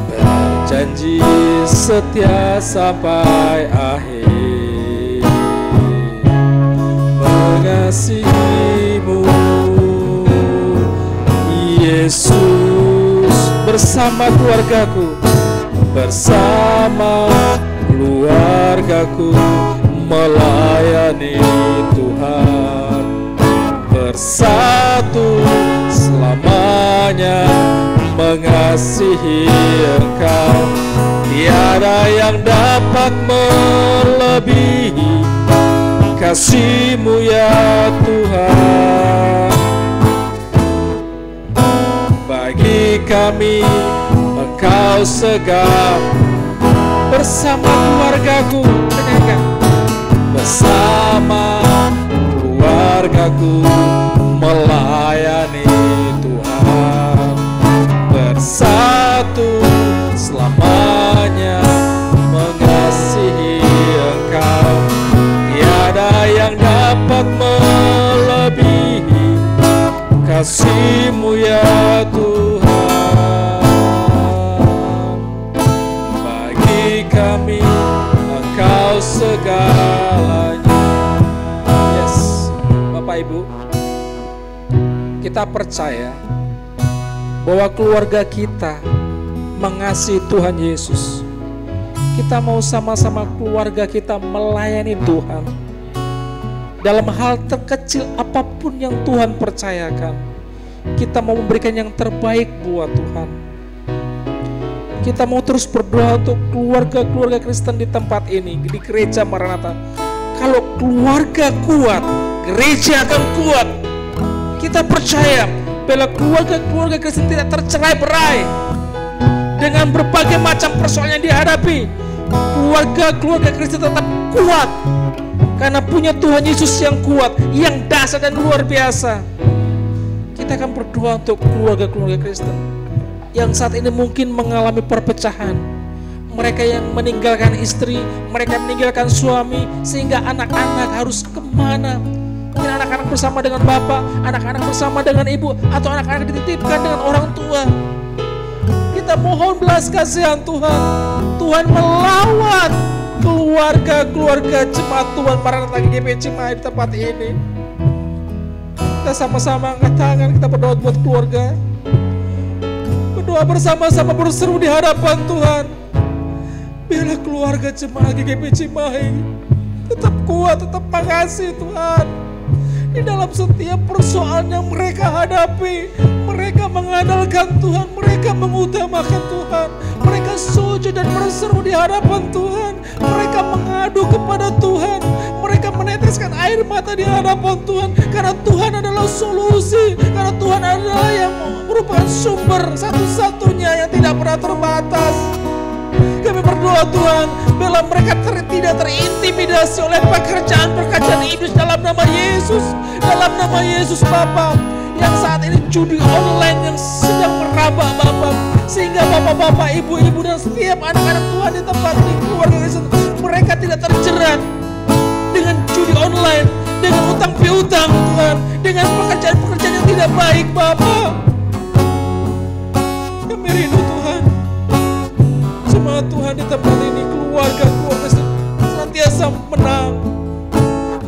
Speaker 4: berjanji setia sampai akhir, mengasihi-Mu Yesus. Bersama keluargaku, bersama keluargaku melayani Tuhan, bersatu selamanya mengasihi Engkau. Tiada yang dapat melebihi melebihi kasih-Mu ya Tuhan. Bagi kami Engkau segala, bersama keluargaku, dengarkan, bersama keluargaku melayani Tuhan, bersatu selamanya mengasihi Engkau. Tiada yang dapat melebihi kasih-Mu ya Tuhan. Bagi kami Engkau segalanya. Yes, Bapak Ibu, kita percaya bahwa keluarga kita mengasihi Tuhan Yesus. Kita mau sama-sama keluarga kita melayani Tuhan dalam hal terkecil apapun yang Tuhan percayakan. Kita mau memberikan yang terbaik buat Tuhan. Kita mau terus berdoa untuk keluarga-keluarga Kristen di tempat ini, di gereja Maranatha. Kalau keluarga kuat, gereja akan kuat. Kita percaya bila keluarga-keluarga Kristen tidak tercerai-berai dengan berbagai macam persoalan yang dihadapi, keluarga-keluarga Kristen tetap kuat karena punya Tuhan Yesus yang kuat, yang dahsyat dan luar biasa. Kita akan berdoa untuk keluarga-keluarga Kristen yang saat ini mungkin mengalami perpecahan. Mereka yang meninggalkan istri, mereka meninggalkan suami, sehingga anak-anak harus kemana? Mungkin anak-anak bersama dengan bapak, anak-anak bersama dengan ibu, atau anak-anak dititipkan dengan orang tua. Kita mohon belas kasihan Tuhan. Tuhan melawat keluarga-keluarga jemaat Tuhan Maranatha GGP Cimahi di tempat ini. Kita sama-sama angkat tangan, kita berdoa buat keluarga. Berdoa bersama-sama, berseru di hadapan Tuhan. Biarlah keluarga jemaat GGP Cimahi tetap kuat, tetap mengasihi Tuhan. Di dalam setiap persoalan yang mereka hadapi, mereka mengandalkan Tuhan, mereka mengutamakan Tuhan, mereka sujud dan berseru di hadapan Tuhan, mereka mengadu kepada Tuhan, mereka meneteskan air mata di hadapan Tuhan, karena Tuhan adalah solusi, karena Tuhan adalah yang merupakan sumber satu-satunya yang tidak pernah terbatas. Kami berdoa Tuhan, bila mereka tidak terintimidasi oleh pekerjaan-pekerjaan iblis dalam nama Yesus, dalam nama Yesus Bapa, yang saat ini judi online yang sedang merabak Bapa, sehingga bapak-bapak, ibu-ibu dan setiap anak-anak Tuhan di tempat ini, keluarga Kristen, mereka tidak terjerat dengan judi online, dengan utang piutang Tuhan, dengan pekerjaan-pekerjaan yang tidak baik Bapa. Kami rindu Tuhan, jemaat Tuhan di tempat ini, keluarga-keluarga senantiasa menang,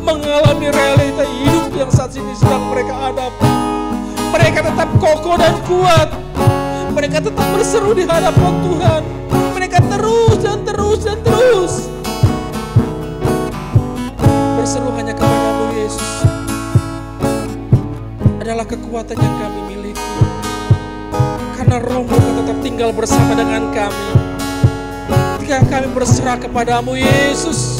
Speaker 4: mengalami realita hidup yang saat ini sedang mereka hadapi. Mereka tetap kokoh dan kuat, mereka tetap berseru di hadapan Tuhan, mereka terus dan terus dan terus berseru hanya kepada-Mu Yesus. Adalah kekuatan yang kami miliki, karena Roh-Mu akan tetap tinggal bersama dengan kami ketika kami berserah kepada-Mu Yesus.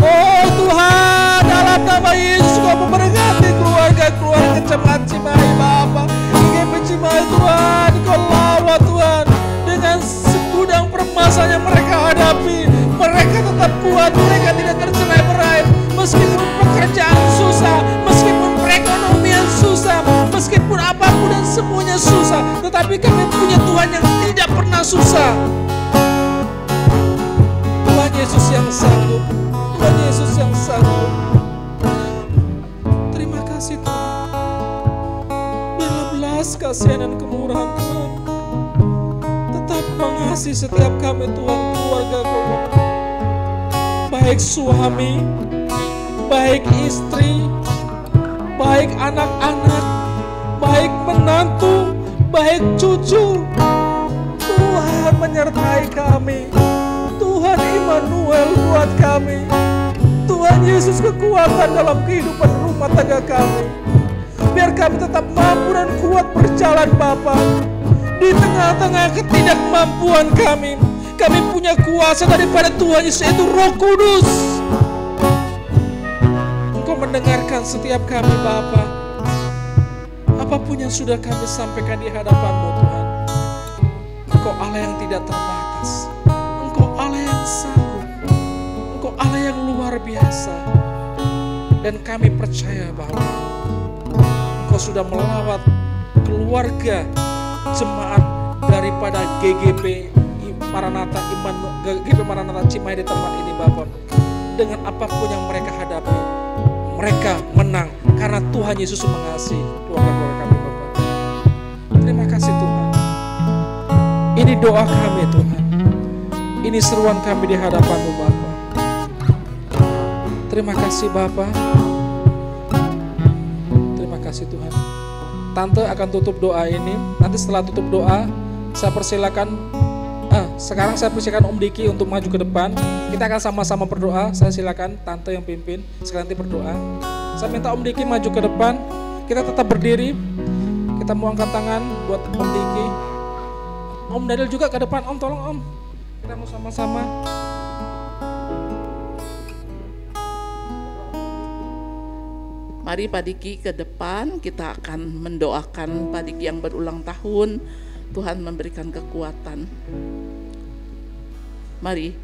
Speaker 4: Oh Tuhan, dalam nama Yesus Kau memberkati keluarga-keluarga jemaat Cimahi Bapa, GGP Cimahi Tuhan, Kau lawat Tuhan dengan segudang permasalahan yang mereka hadapi. Mereka tetap kuat, mereka tidak tercerai-berai, meskipun pekerjaan susah, meskipun perekonomian susah, meskipun apapun dan semuanya susah, tetapi kami punya Tuhan yang tidak pernah susah. Tuhan Yesus yang sanggup, Tuhan Yesus yang sanggup. Terima kasih Tuhan. Biarlah belas kasihan dan kemurahan Tuhan tetap mengasihi setiap kami Tuhan, keluarga-keluarga, baik suami, baik istri, baik anak-anak, baik menantu, baik cucu. Tuhan menyertai kami, Tuhan Immanuel buat kami, Tuhan Yesus kekuatan dalam kehidupan rumah tangga kami. Biar kami tetap mampu dan kuat berjalan Bapa, di tengah-tengah ketidakmampuan kami. Kami punya kuasa daripada Tuhan Yesus, yaitu Roh Kudus. Engkau mendengarkan setiap kami Bapa. Apapun yang sudah kami sampaikan di hadapan-Mu Tuhan. Engkau Allah yang tidak terbatas. Engkau Allah yang sanggup. Engkau Allah yang luar biasa. Dan kami percaya bahwa Engkau sudah melawat keluarga jemaat daripada GGP Maranatha GGP Maranatha Cimahi di tempat ini Bapak. Dengan apapun yang mereka hadapi, mereka menang karena Tuhan Yesus mengasihi keluarga-keluarga kami Bapak. Terima kasih Tuhan. Ini doa kami Tuhan. Ini seruan kami di hadapan-Mu Bapak. Terima kasih Bapak. Terima kasih Tuhan. Tante akan tutup doa ini. Nanti setelah tutup doa, saya persilakan. Sekarang saya persilakan Om Diki untuk maju ke depan. Kita akan sama-sama berdoa. Saya silakan Tante yang pimpin. Sekarang nanti berdoa. Saya minta Om Diki maju ke depan. Kita tetap berdiri. Kita mau angkat tangan buat Om Diki. Om Daniel juga ke depan. Om tolong Om. Kita mau sama-sama.
Speaker 5: Mari Pak Diki ke depan, kita akan mendoakan Pak Diki yang berulang tahun. Tuhan memberikan kekuatan. Mari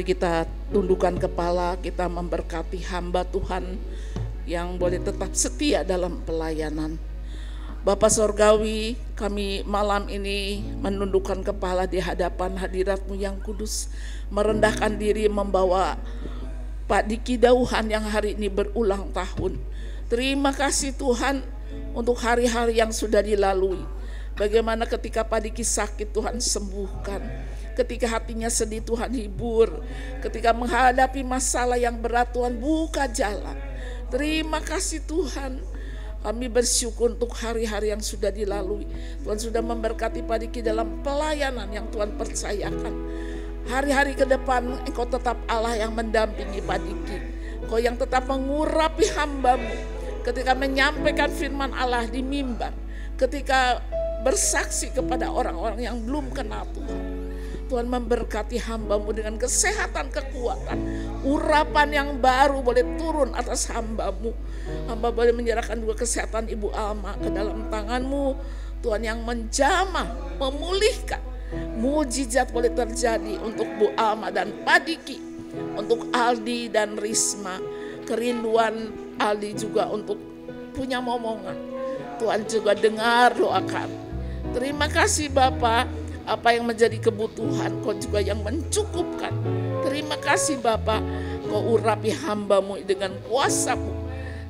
Speaker 5: kita tundukkan kepala, kita memberkati hamba Tuhan yang boleh tetap setia dalam pelayanan. Bapa Sorgawi, kami malam ini menundukkan kepala di hadapan hadirat-Mu yang kudus, merendahkan diri membawa Pak Diki Dauhan yang hari ini berulang tahun. Terima kasih Tuhan untuk hari-hari yang sudah dilalui. Bagaimana ketika Pak Diki sakit Tuhan sembuhkan. Ketika hatinya sedih Tuhan hibur. Ketika menghadapi masalah yang berat Tuhan buka jalan. Terima kasih Tuhan. Kami bersyukur untuk hari-hari yang sudah dilalui. Tuhan sudah memberkati Pak Diki dalam pelayanan yang Tuhan percayakan. Hari-hari ke depan Engkau tetap Allah yang mendampingi Pak Diki. Engkau yang tetap mengurapi hamba-Mu ketika menyampaikan firman Allah di mimbar, ketika bersaksi kepada orang-orang yang belum kenal Tuhan. Tuhan memberkati hamba-Mu dengan kesehatan, kekuatan, urapan yang baru boleh turun atas hamba-Mu. Hamba boleh menyerahkan juga kesehatan Ibu Alma ke dalam tangan-Mu. Tuhan yang menjamah, memulihkan. Mujizat boleh terjadi untuk Bu Alma dan Pak Diki, untuk Aldi dan Risma. Kerinduan Aldi juga untuk punya momongan. Tuhan juga dengar doa kami. Terima kasih Bapak. Apa yang menjadi kebutuhan Kau juga yang mencukupkan. Terima kasih Bapa, Kau urapi hamba-Mu dengan kuasa-Mu.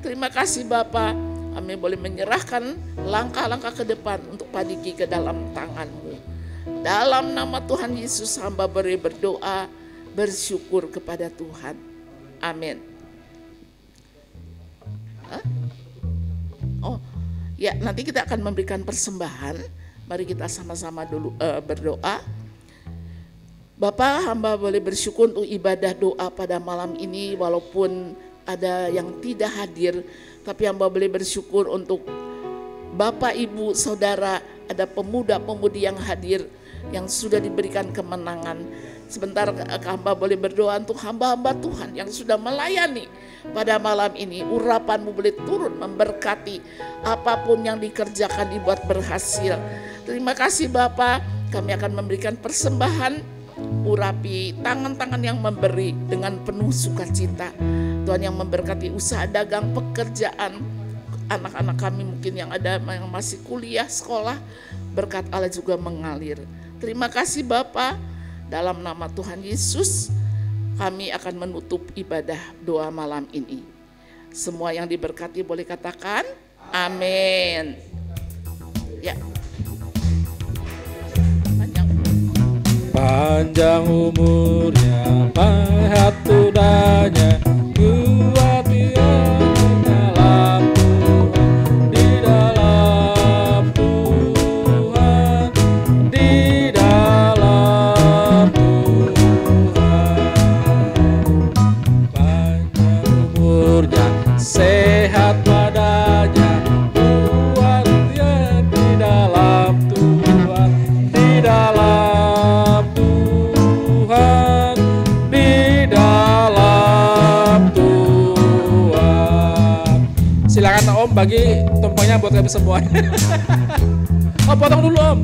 Speaker 5: Terima kasih Bapa, kami boleh menyerahkan langkah-langkah ke depan untuk Pak Diki ke dalam tangan-Mu. Dalam nama Tuhan Yesus hamba berdoa, bersyukur kepada Tuhan. Amin. Oh ya, nanti kita akan memberikan persembahan. Mari kita sama-sama dulu berdoa. Bapak, hamba boleh bersyukur untuk ibadah doa pada malam ini. Walaupun ada yang tidak hadir, tapi hamba boleh bersyukur untuk Bapak, Ibu, Saudara, ada pemuda-pemudi yang hadir, yang sudah diberikan kemenangan. Sebentar hamba boleh berdoa untuk hamba-hamba Tuhan yang sudah melayani pada malam ini. Urapan-Mu boleh turun memberkati, apapun yang dikerjakan dibuat berhasil. Terima kasih Bapak, kami akan memberikan persembahan, urapi tangan-tangan yang memberi dengan penuh sukacita. Tuhan yang memberkati usaha dagang, pekerjaan, anak-anak kami mungkin yang ada yang masih kuliah, sekolah, berkat Allah juga mengalir. Terima kasih Bapak, dalam nama Tuhan Yesus kami akan menutup ibadah doa malam ini. Semua yang diberkati boleh katakan amin. Ya.
Speaker 4: Panjang umurnya, sehat tudanya, kuat dia di dalam Tuhan, di dalam Tuhan. Panjang umurnya, sehat badannya, kuat dia di dalam Tuhan, di dalam Tuhan. bagi tumpengnya buat kami semua. Oh, potong dulu Om.